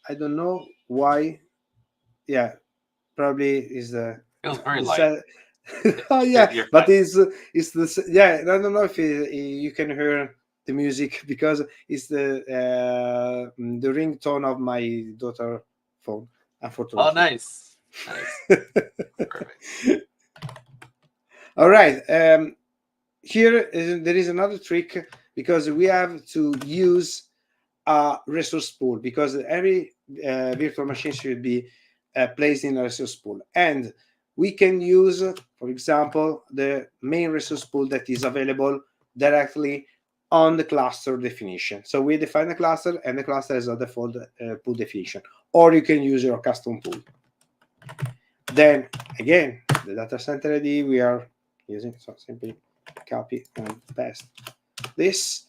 I don't know why. Yeah, probably is Feels very the light. oh yeah, You're but fine. it's the yeah. I don't know if you can hear the music because it's the ringtone of my daughter phone. Oh, Unfortunately. nice. Nice. Perfect. All right. There is another trick because we have to use a resource pool because every virtual machine should be placed in a resource pool, and we can use, for example, the main resource pool that is available directly on the cluster definition. So we define the cluster, and the cluster has a default pool definition, or you can use your custom pool. Then again, the data center ID we are using, so simply copy and paste this.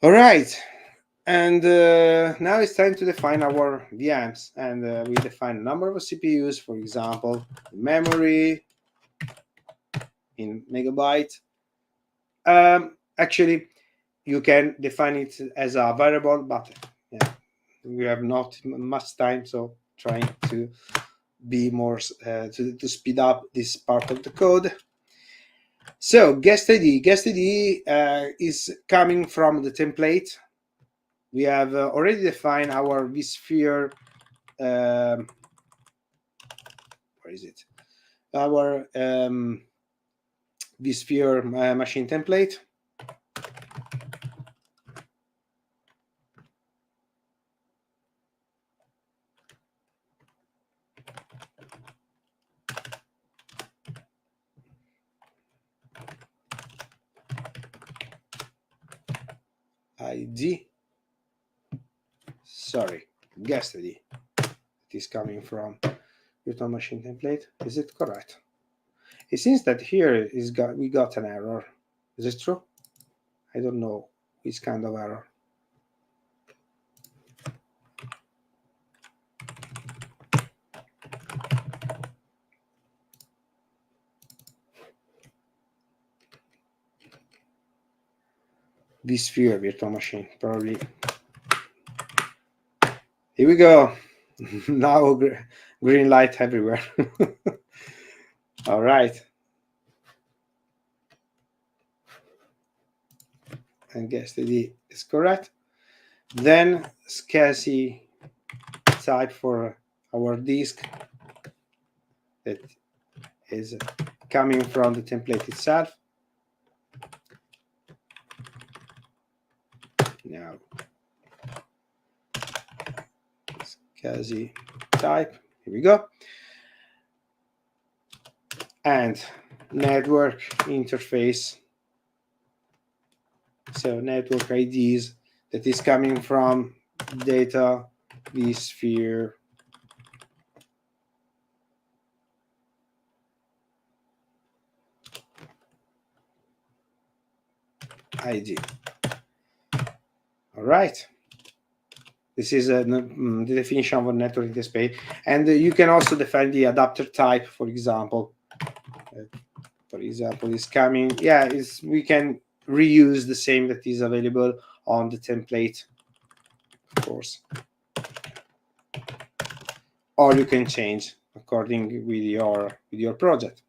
All right. And now it's time to define our VMs, and we define a number of CPUs, for example, memory in megabyte. Actually, you can define it as a variable, but yeah, we have not much time, so trying to be more to speed up this part of the code. So guest ID is coming from the template. We have already defined our vSphere. Where is it? Our vSphere machine template. ID. Sorry, guest ID. It is coming from virtual machine template. Is it correct? It seems that here we got an error. Is it true? I don't know which kind of error. vSphere virtual machine, probably. Here we go. Now green light everywhere. All right. And guest ID is correct. Then SCSI type for our disk that is coming from the template itself. Now, SCSI type. Here we go. And network interface. So network IDs that is coming from data vSphere ID. All right. This is the definition of a network interface. And you can also define the adapter type, for example. Is coming. Yeah, we can reuse the same that is available on the template, of course. Or you can change according with your project.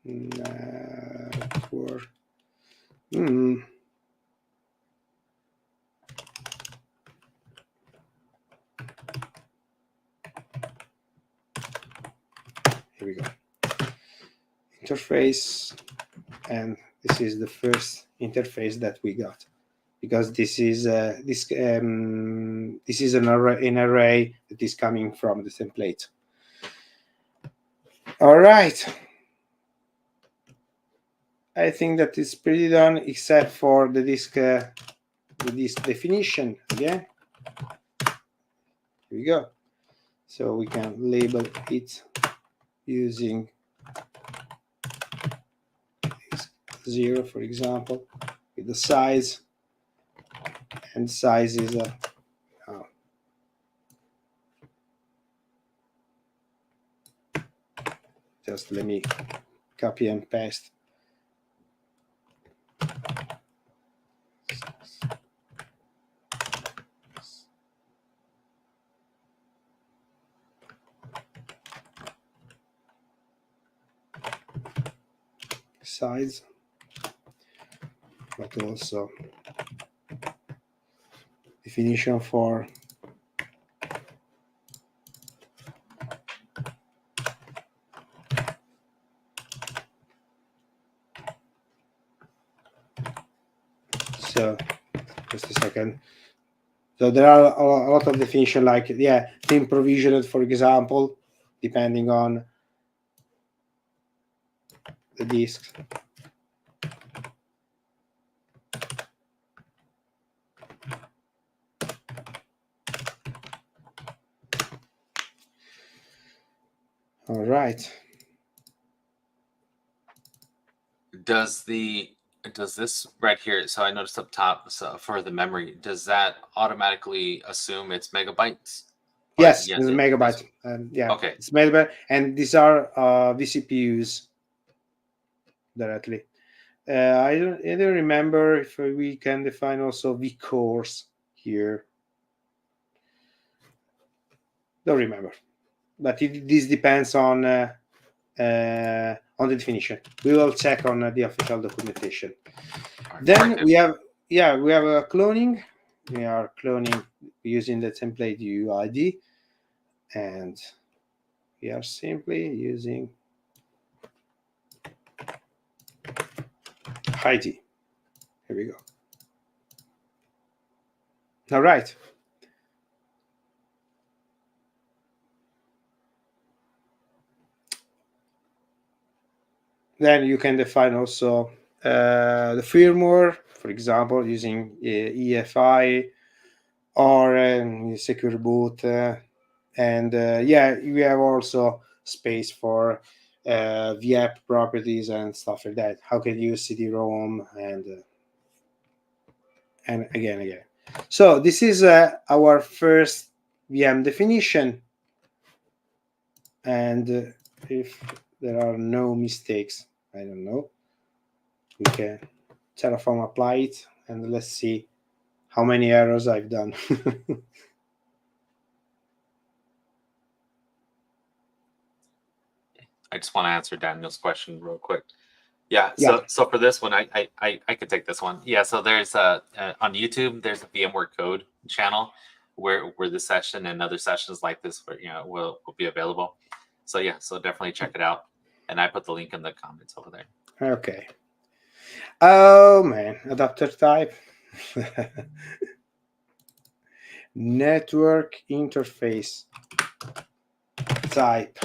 Network. Here we go. Interface, and this is the first interface that we got, because this is an array that is coming from the template. All right. I think that is pretty done, except for the disk definition again. Here we go. So we can label it using 0, for example, with the size, and size is just let me copy and paste. Size, but also definition for so just a second. So there are a lot of definition, like theme provisioned, for example, depending on the disk. All right. Does this right here, so I noticed up top, so for the memory, does that automatically assume it's megabytes? Yes, it's megabyte. Okay. It's megabyte, and these are vCPUs directly. I don't remember if we can define also vCores here. Don't remember, but this depends on the definition. We will check on the official documentation. Right, then we have a cloning. We are cloning using the template UID, and we are simply using ID. Here we go. All right. Then you can define also the firmware, for example, using EFI or secure boot. And we have also space for VApp properties and stuff like that. How can you use CD-ROM and again. So this is our first VM definition. And if there are no mistakes, I don't know, we can Terraform apply it, and let's see how many errors I've done. I just want to answer Daniel's question real quick. So for this one, I could take this one. Yeah, so there's on YouTube, there's a VMware code channel where the session and other sessions like this will be available. So so definitely check it out. And I put the link in the comments over there. Okay. Oh man, adapter type. Network interface type.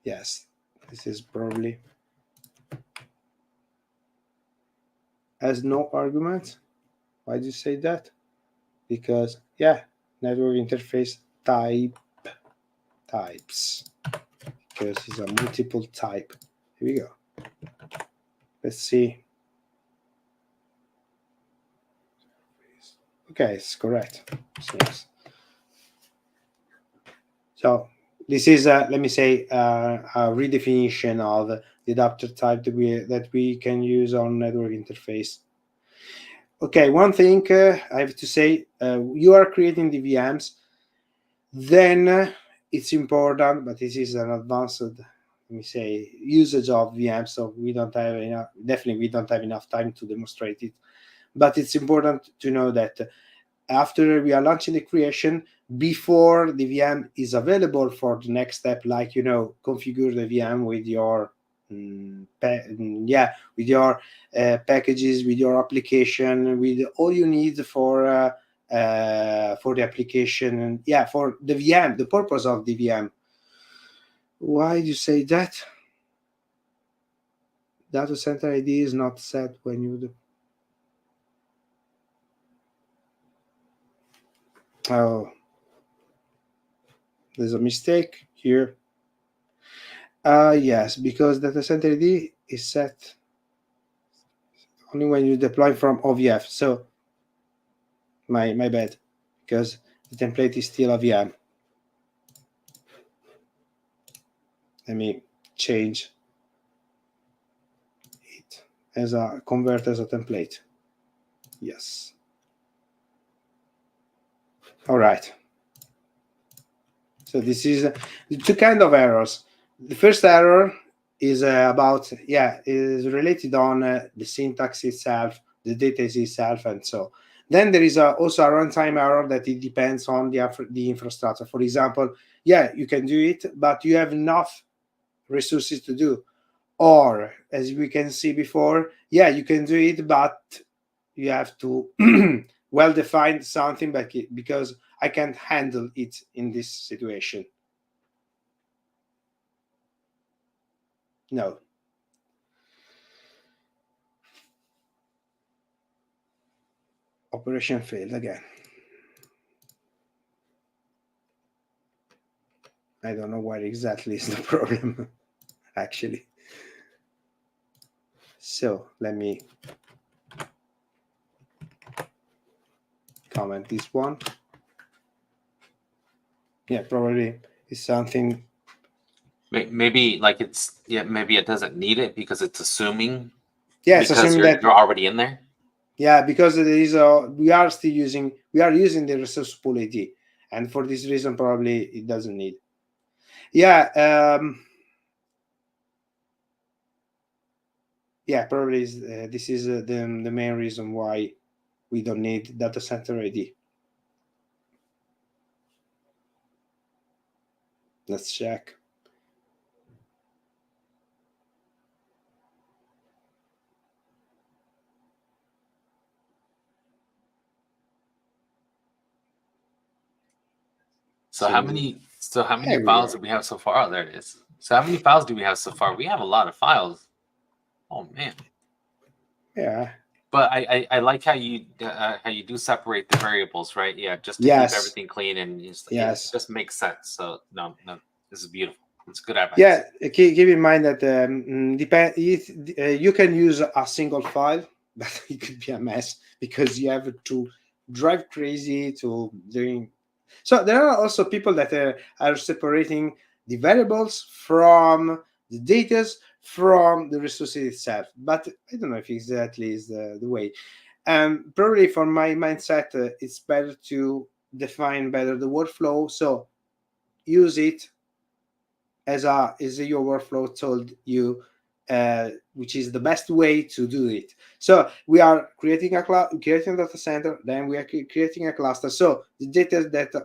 Yes, this is probably has no argument. Why do you say that? Because network interface types, because it's a multiple type. Here we go. Let's see. Okay, it's correct. Yes. So this is let me say a redefinition of the adapter type that we can use on network interface. Okay, one thing I have to say, you are creating the VMs, then it's important, but this is an advanced, let me say, usage of VMs, so we don't have enough time to demonstrate it. But it's important to know that after we are launching the creation, before the VM is available for the next step, like configure the VM with your packages, with your application, with all you need for the application, and for the VM, the purpose of the VM. Why do you say that? Data center ID is not set when you do. Oh, there's a mistake here. Yes, because data center ID is set only when you deploy from OVF. So my bad, because the template is still a VM. Let me change it as a convert as a template. Yes. All right. So this is two kind of errors. The first error is about, is related on the syntax itself, the data itself, and so. Then there is also a runtime error that it depends on the infrastructure. For example, you can do it, but you have enough resources to do. Or, as we can see before, you can do it, but you have to well define something because I can't handle it in this situation. No. Operation failed again. I don't know where exactly is the problem, actually. So let me comment this one. Yeah, probably it's something. Maybe like maybe it doesn't need it because it's assuming. Yeah, it's because assuming you're that already in there. Yeah, because there is we are using the resource pool ID, and for this reason probably it doesn't need. Probably this is the main reason why we don't need data center ID. Let's check. So how many files do we have so far? Oh, there it is. So how many files do we have so far? We have a lot of files. Oh man. Yeah. But I like how you do separate the variables, right? Yeah, just to keep everything clean and it just makes sense. So no, this is beautiful. It's good advice. Yeah, keep in mind that you can use a single file, but it could be a mess because you have to drive crazy to doing. So there are also people that are separating the variables from the data from the resources itself, but I don't know if exactly is the way. Probably from my mindset, it's better to define better the workflow. So use it as your workflow told you, which is the best way to do it. So we are creating a data center, then we are creating a cluster. So the data that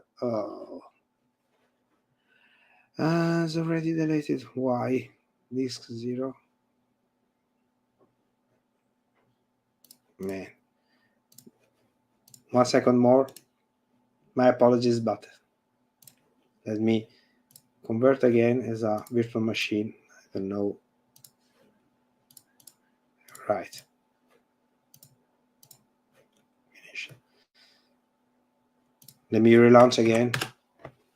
is already deleted. Why? Disk 0. Man, 1 second more. My apologies, but let me convert again as a virtual machine. I don't know. Right. Finish. Let me relaunch again.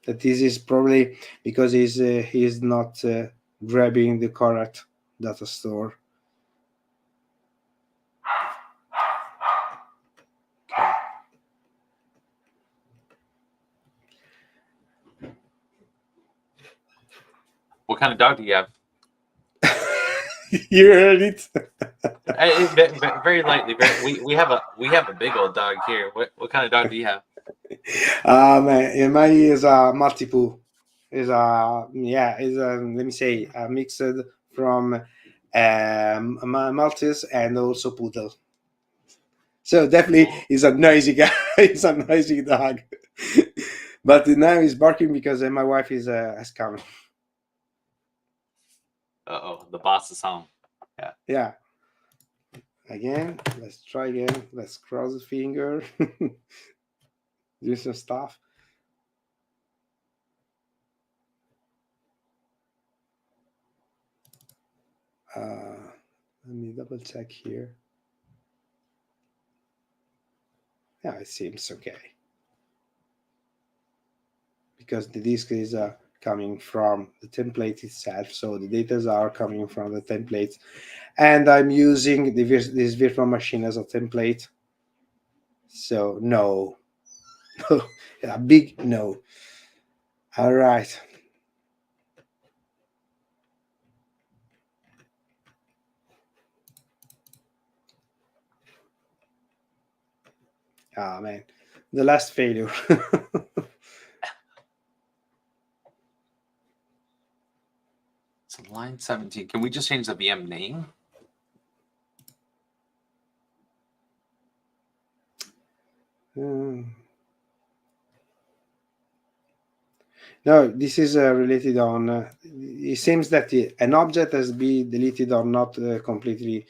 That this is probably because he's not grabbing the correct data store. Okay. What kind of dog do you have? You heard it. Very lightly. We have a big old dog here. What kind of dog do you have? Mine is a multiple. Is a let me say a mixed from Maltese and also poodle. So definitely he's a noisy guy. He's a noisy dog. But now he's barking because my wife is coming. The boss is home. Yeah. Yeah. Again, let's try again. Let's cross the finger. Do some stuff. Let me double check here. Yeah, it seems okay. Because the disk is coming from the template itself, so the data are coming from the template, and I'm using this virtual machine as a template. So no, a big no. All right. Ah, man, the last failure. So line 17, can we just change the VM name? No, this is related on. It seems that an object has been deleted or not completely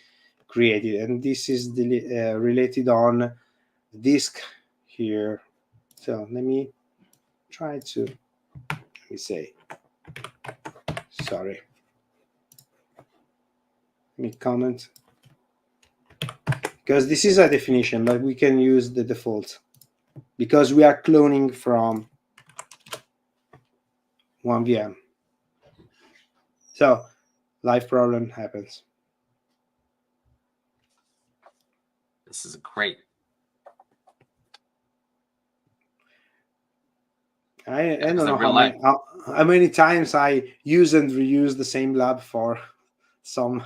created, and this is related on disk here. So let me try to. Let me say. Sorry. Let me comment, because this is a definition, but we can use the default because we are cloning from one VM. So life problem happens. This is great. I don't know how many times I use and reuse the same lab for some,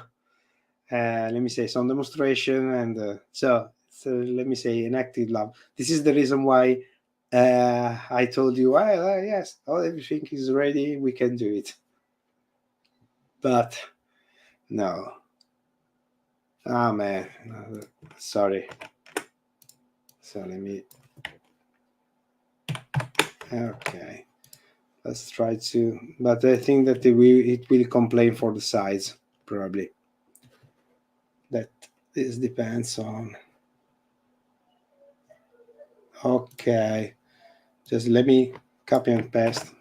let me say, some demonstration, and so let me say an active lab. This is the reason why I told you, well, yes, everything is ready, we can do it. But no. Ah, man, sorry. So let me. Okay, let's try to. But I think that it will complain for the size probably. That this depends on. Okay, just let me copy and paste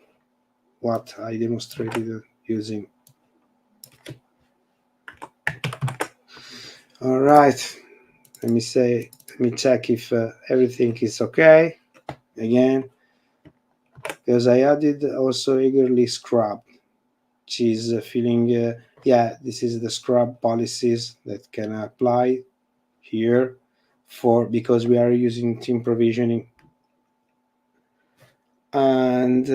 what I demonstrated using. All right, let me check if everything is okay again, because I added also eagerly scrub, which is feeling yeah, this is the scrub policies that can apply here because we are using team provisioning, and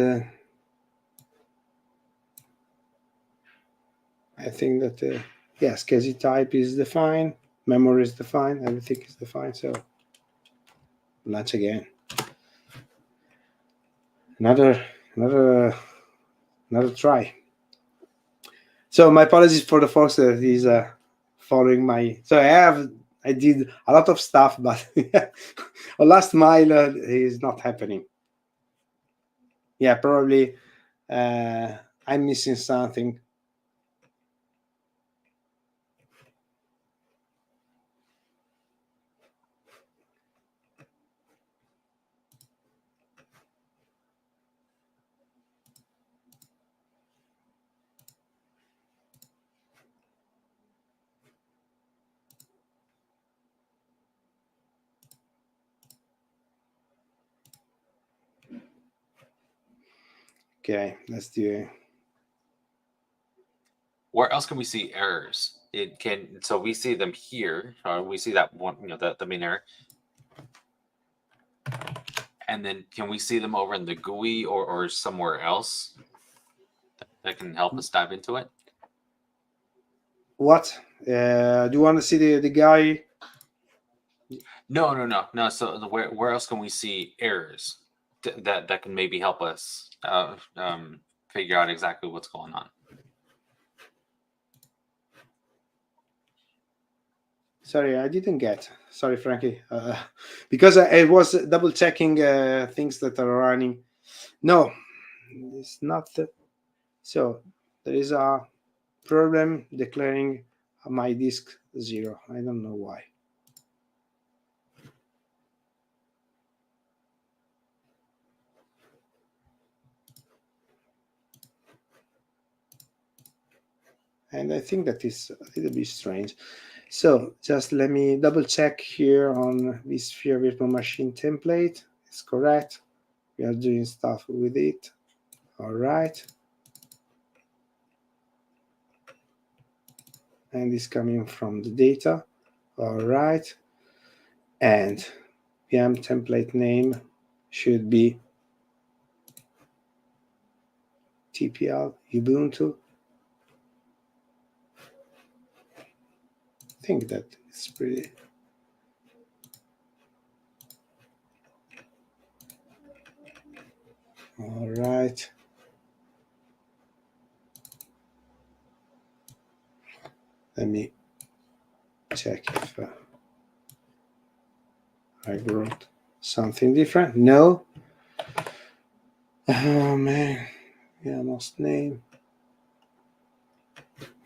I think that yes, SCSI type is defined, memory is defined, everything is defined. So launch again. Another try. So my apologies for the folks that is following my. So I did a lot of stuff, but a last mile is not happening. Yeah, probably I'm missing something. Okay, let's do it. Where else can we see errors? So we see them here. We see that one, the main error. And then can we see them over in the GUI or somewhere else that can help us dive into it? What? Do you want to see the guy? No. So where else can we see errors that can maybe help us figure out exactly what's going on? Sorry, I didn't get. Sorry, Frankie, because I was double checking things that are running. No, it's not. So there is a problem declaring my disk 0. I don't know why. And I think that is a little bit strange. So just let me double check here on this vSphere virtual machine template. It's correct. We are doing stuff with it. All right. And it's coming from the data. All right. And VM template name should be TPL Ubuntu. I think that it's pretty. All right. Let me check if I wrote something different. No. Oh man, yeah, must name.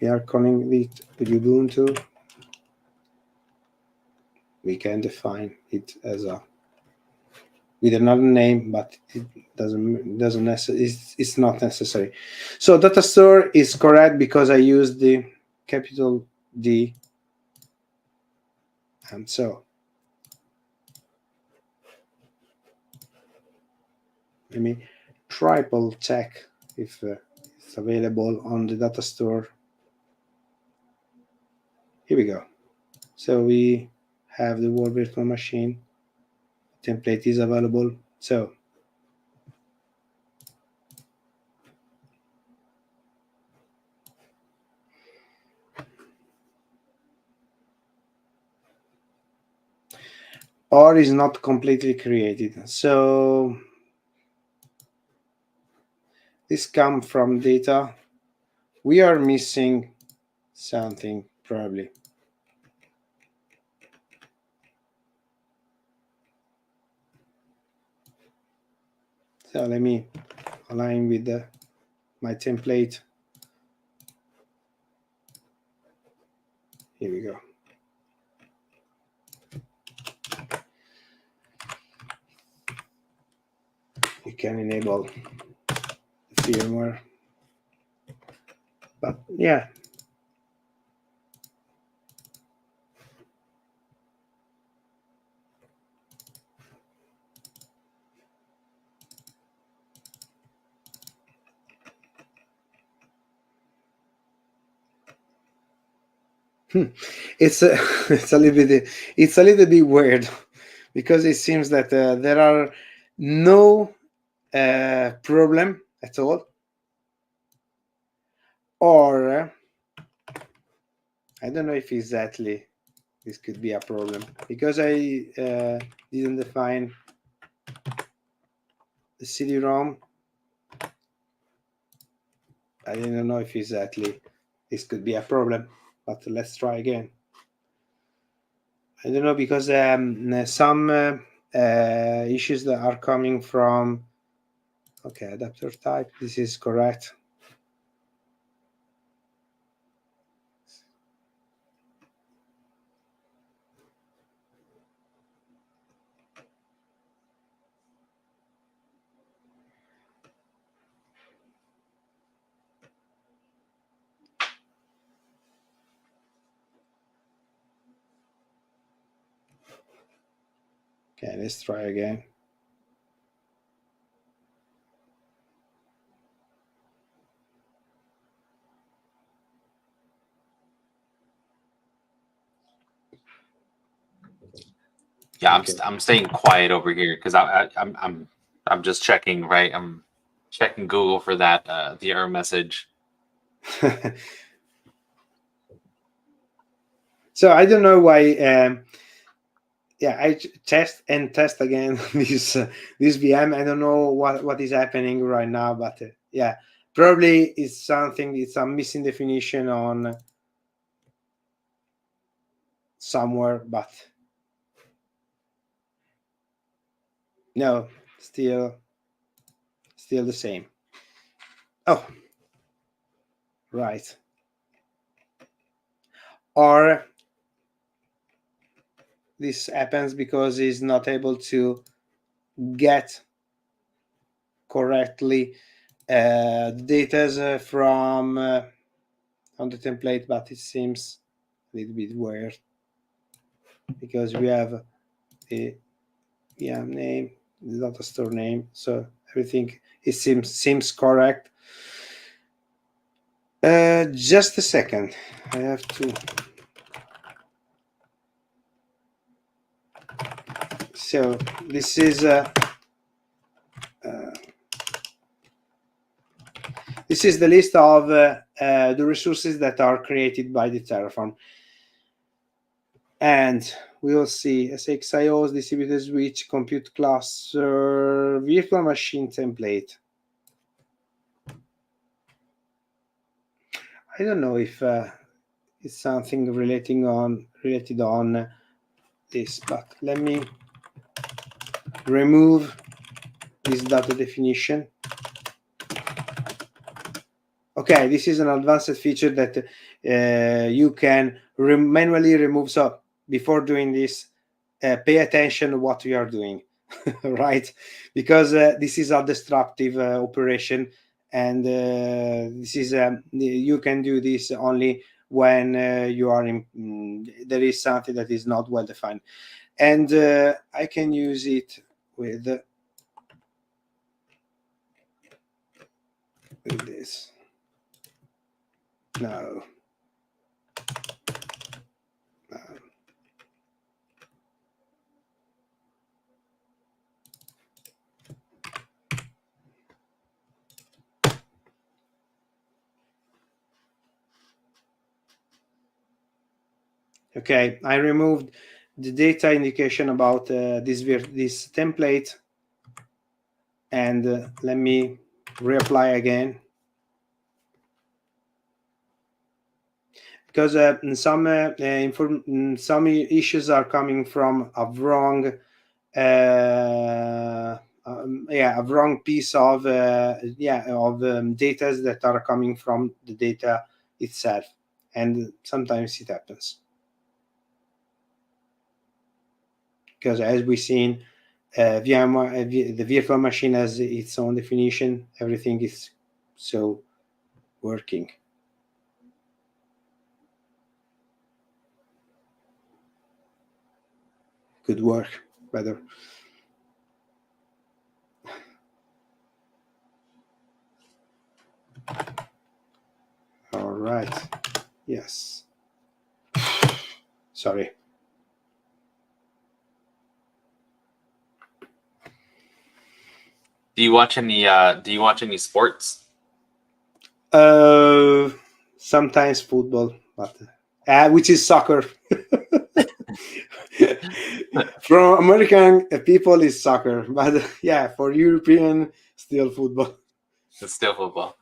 We are calling it Ubuntu. We can define it as a with another name, but it doesn't necessarily. It's not necessary. So data store is correct because I used the capital D, and so let me triple check if it's available on the data store. Here we go. So we have the word virtual machine template is available. So R is not completely created. So this comes from data. We are missing something probably. So let me align with my template. Here we go. You can enable the VMware, but yeah. It's a it's a little bit weird because it seems that there are no problem at all, or I don't know if exactly this could be a problem because I didn't define the CD-ROM. I didn't know if exactly this could be a problem, but let's try again. I don't know because some issues that are coming from adapter type. This is correct. Okay, let's try again. Yeah, Okay. I'm staying quiet over here because I'm just checking, right? I'm checking Google for that the error message. So I don't know why. I test again this VM. I don't know what is happening right now, but yeah, probably it's something. It's a missing definition on somewhere, but no, still the same. Oh, right. Or this happens because he's not able to get correctly data from on the template, but it seems a little bit weird because we have a VM name, the data store name, so everything it seems correct. Just a second, I have to. So this is the list of the resources that are created by the Terraform. And we will see SXIOs, distributed switch, compute cluster, virtual machine template. I don't know if it's something related on this, but let me remove this data definition. Okay, this is an advanced feature that you can manually remove. So before doing this, pay attention to what we are doing, right? Because this is a destructive operation, and this is you can do this only when you are in there is something that is not well defined, and I can use it with this. No. Okay, I removed the data indication about this template, and let me reapply again, because some issues are coming from a wrong a wrong piece of data that are coming from the data itself, and sometimes it happens. Because as we've seen, VMware, the virtual machine has its own definition. Everything is so working. Could work better. All right. Yes. Sorry. Do you watch any sports? Sometimes football, but which is soccer. From American people is soccer, but yeah, for European, still football. It's still football.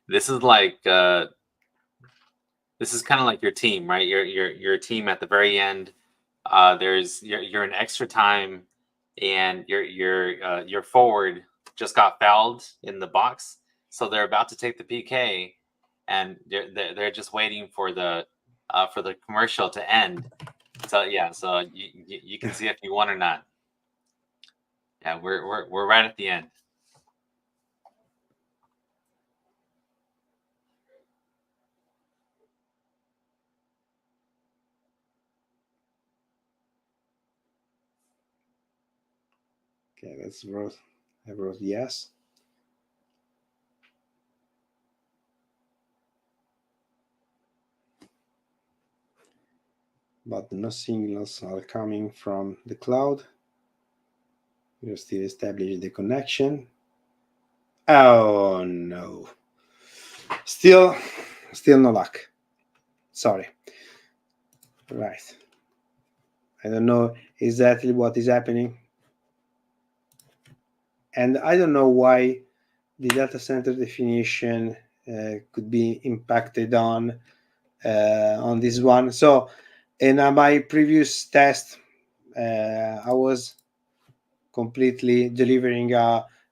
This is like this is kind of like your team, right? Your team at the very end. You're in extra time, and your forward just got fouled in the box, so they're about to take the PK, and they're just waiting for the commercial to end. So yeah, so you can see if you won or not. Yeah, we're right at the end. Okay, that's wrote. I wrote yes. But no signals are coming from the cloud. We'll still establish the connection. Oh no. Still no luck. Sorry. Right. I don't know exactly what is happening. And I don't know why the data center definition could be impacted on this one. So in my previous test, I was completely delivering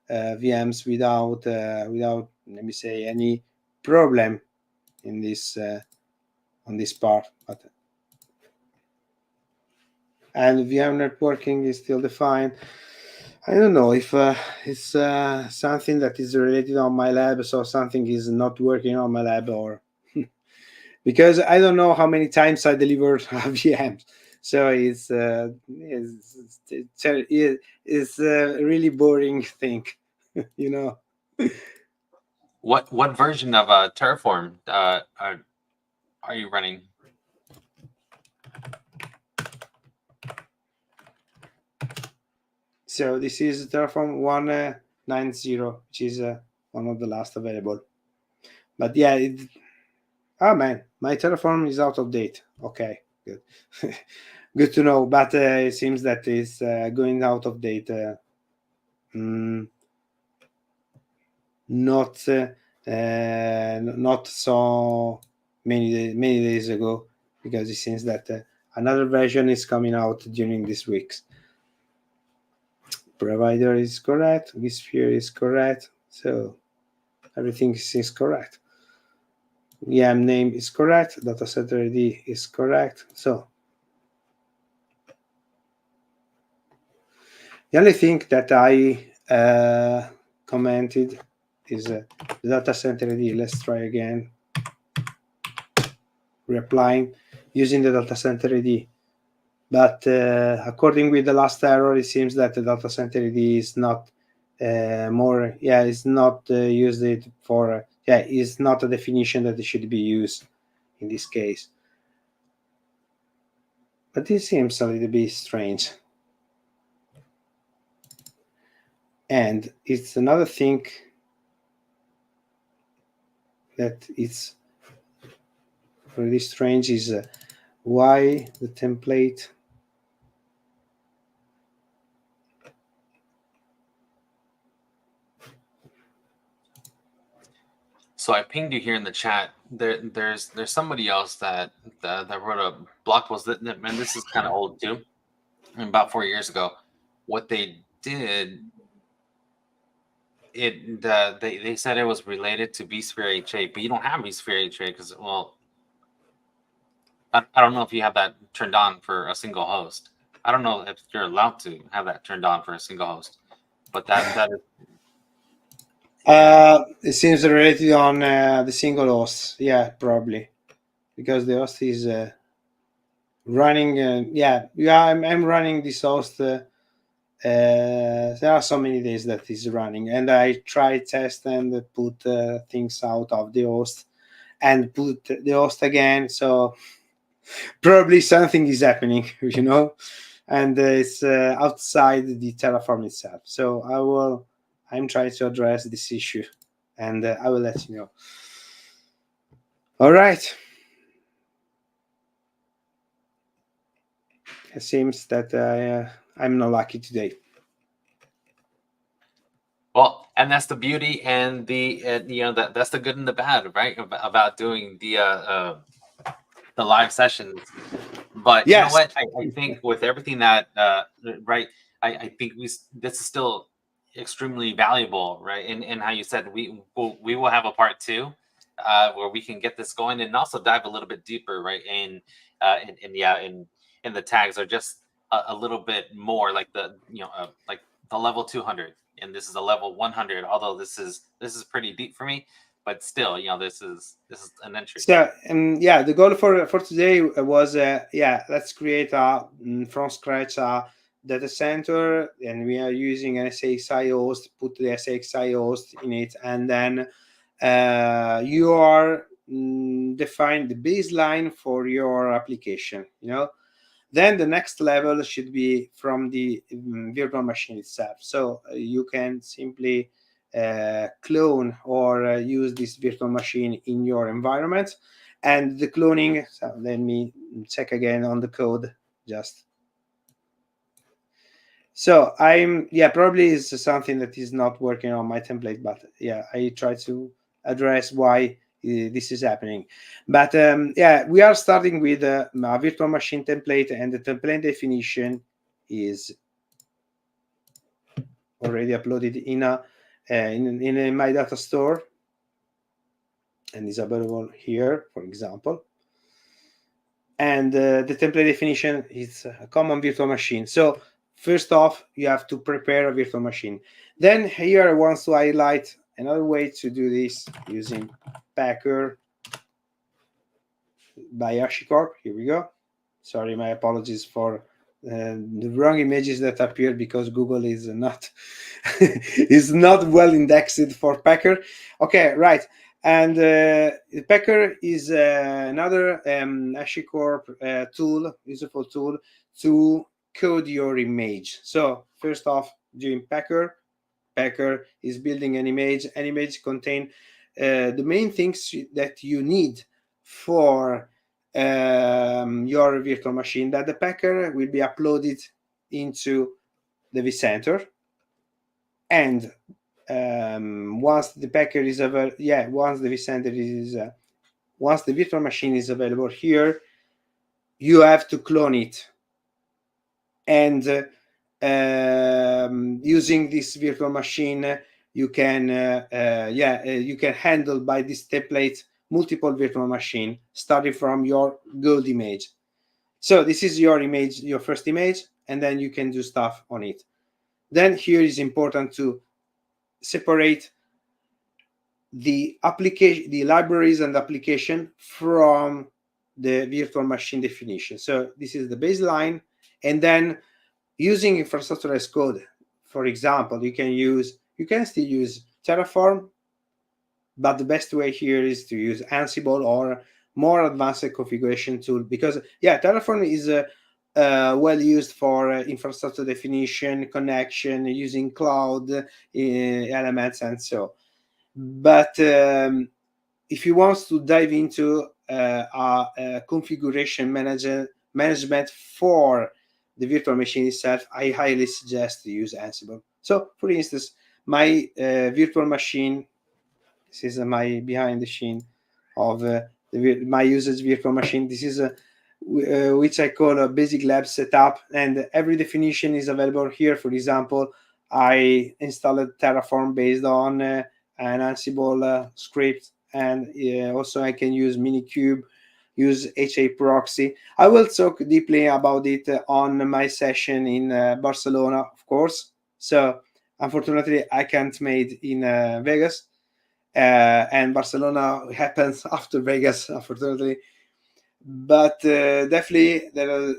VMs without let me say any problem in this on this part, and VM networking is still defined. I don't know if it's something that is related on my lab, so something is not working on my lab, or because I don't know how many times I delivered VMs. So it's a really boring thing, you know. What version of Terraform are you running? So this is Terraform 190, which is one of the last available. But yeah, oh man, my Terraform is out of date. Okay, good. Good to know, but it seems that it's going out of date. Not so many days ago, because it seems that another version is coming out during these weeks. Provider is correct, vSphere is correct, so everything seems correct. VM name is correct, data center ID is correct. So the only thing that I commented is the data center ID. Let's try again. Replying using the data center ID. But according with the last error, it seems that the data center ID is not it's not used it for, it's not a definition that it should be used in this case. But this seems a little bit strange. And it's another thing that it's really strange is why the template. So I pinged you here in the chat. There's somebody else that wrote a blog post that, and this is kind of old too, about 4 years ago. What they did, they said it was related to vSphere HA, but you don't have vSphere HA because, well, I don't know if you have that turned on for a single host. I don't know if you're allowed to have that turned on for a single host, but that is. It seems related on the single host. Yeah, probably because the host is running. I'm running this host. There are so many days that is running, and I try test and put things out of the host and put the host again. So probably something is happening, and it's outside the Terraform itself. So I'm trying to address this issue, and I will let you know. All right. It seems that I'm not lucky today. Well, and that's the beauty and the that's the good and the bad, right? About doing the live sessions. But yes. You know what? I think with everything that right, I think this is still extremely valuable, right? And how you said we will have a part 2 where we can get this going and also dive a little bit deeper, right? In the tags are just a little bit more like like the level 200, and this is a level 100. Although this is pretty deep for me, but still, this is an entry. So the goal for today was let's create from scratch a data center, and we are using an SXI host. Put the SXI host in it, and then you are define the baseline for your application. Then the next level should be from the virtual machine itself. So you can simply clone or use this virtual machine in your environment. And the cloning, so let me check again on the code just. So probably is something that is not working on my template, but I try to address why this is happening. But we are starting with a virtual machine template, and the template definition is already uploaded in my data store, and is available here, for example. And the template definition is a common virtual machine. So first off, you have to prepare a virtual machine. Then here I want to highlight another way to do this using Packer by HashiCorp. Here we go. Sorry, my apologies for the wrong images that appeared because Google is not is not well indexed for Packer. Okay, right. And Packer is another HashiCorp tool, useful tool to code your image. So first off, doing Packer is building an image. An image contain the main things that you need for your virtual machine. That the packer will be uploaded into the vCenter, and once the packer is available, once the vCenter is once the virtual machine is available here, you have to clone it, and using this virtual machine, you can you can handle by this template multiple virtual machine starting from your good image. So this is your image, your first image, and then you can do stuff on it. Then here is important to separate the application, the libraries and application from the virtual machine definition. So this is the baseline, and then using infrastructure as code. For example, you can still use Terraform, but the best way here is to use Ansible or more advanced configuration tool, because Terraform is well used for infrastructure definition, connection, using cloud elements, and so. But if you want to dive into a configuration management for the virtual machine itself, I highly suggest to use Ansible. So, for instance, my virtual machine, this is my behind the scene of my usage virtual machine. This is which I call a basic lab setup, and every definition is available here. For example, I installed Terraform based on an Ansible script, and also I can use Minikube, use HA proxy. I will talk deeply about it on my session in Barcelona, of course. So unfortunately, I can't make in Vegas, and Barcelona happens after Vegas, unfortunately. But definitely there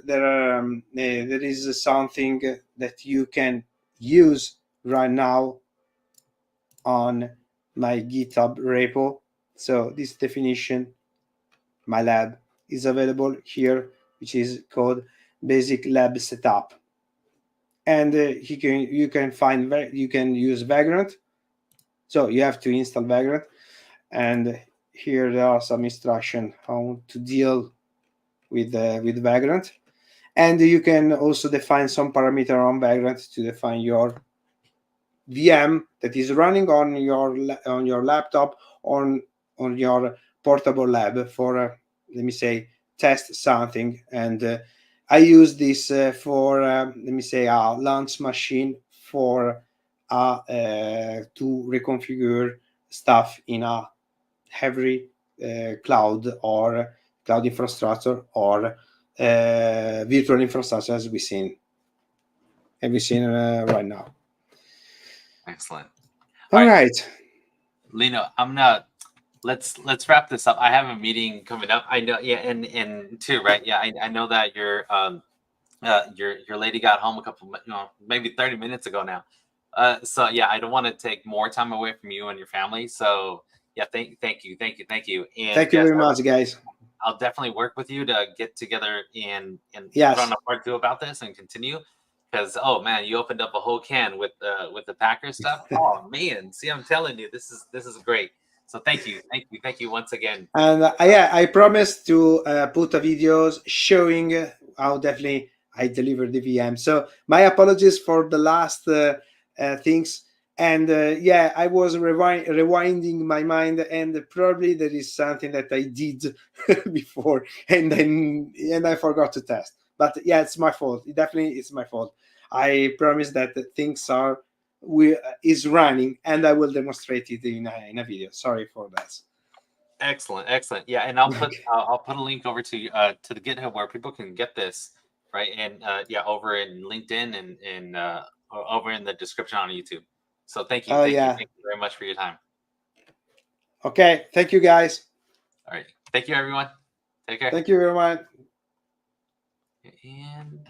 is something that you can use right now on my GitHub repo. So this definition, my lab, is available here, which is called basic lab setup. And you can use Vagrant. So you have to install Vagrant, and here there are some instructions how to deal with Vagrant. And you can also define some parameter on Vagrant to define your VM that is running on your laptop, on your portable lab for let me say test something. And I use this for let me say a launch machine for to reconfigure stuff in a heavy cloud or cloud infrastructure or virtual infrastructure, as we've seen right now. Excellent. All right. Lino, let's wrap this up. I have a meeting coming up. I know, and too, right? Yeah, I know that your lady got home a couple, maybe 30 minutes ago now. So yeah, I don't want to take more time away from you and your family. So yeah, thank you. And Thank you yes, very much, guys. I'll definitely work with you to get together and Yes. put on a part 2 about this and continue. Because oh man, you opened up a whole can with the Packer stuff. Oh man, see, I'm telling you, this is great. So thank you once again. And I promise to put a videos showing how definitely I delivered the VM. So my apologies for the last things. And I was rewinding my mind, and probably there is something that I did before, and I forgot to test. But yeah, it's my fault. It's my fault. I promise that things is running, and I will demonstrate it in a video. Sorry for that. Excellent. Yeah, and I'll put a link over to the GitHub where people can get this, right? And over in LinkedIn and over in the description on YouTube. So thank you very much for your time. Okay, thank you, guys. All right, thank you, everyone. Take care. Thank you very much. And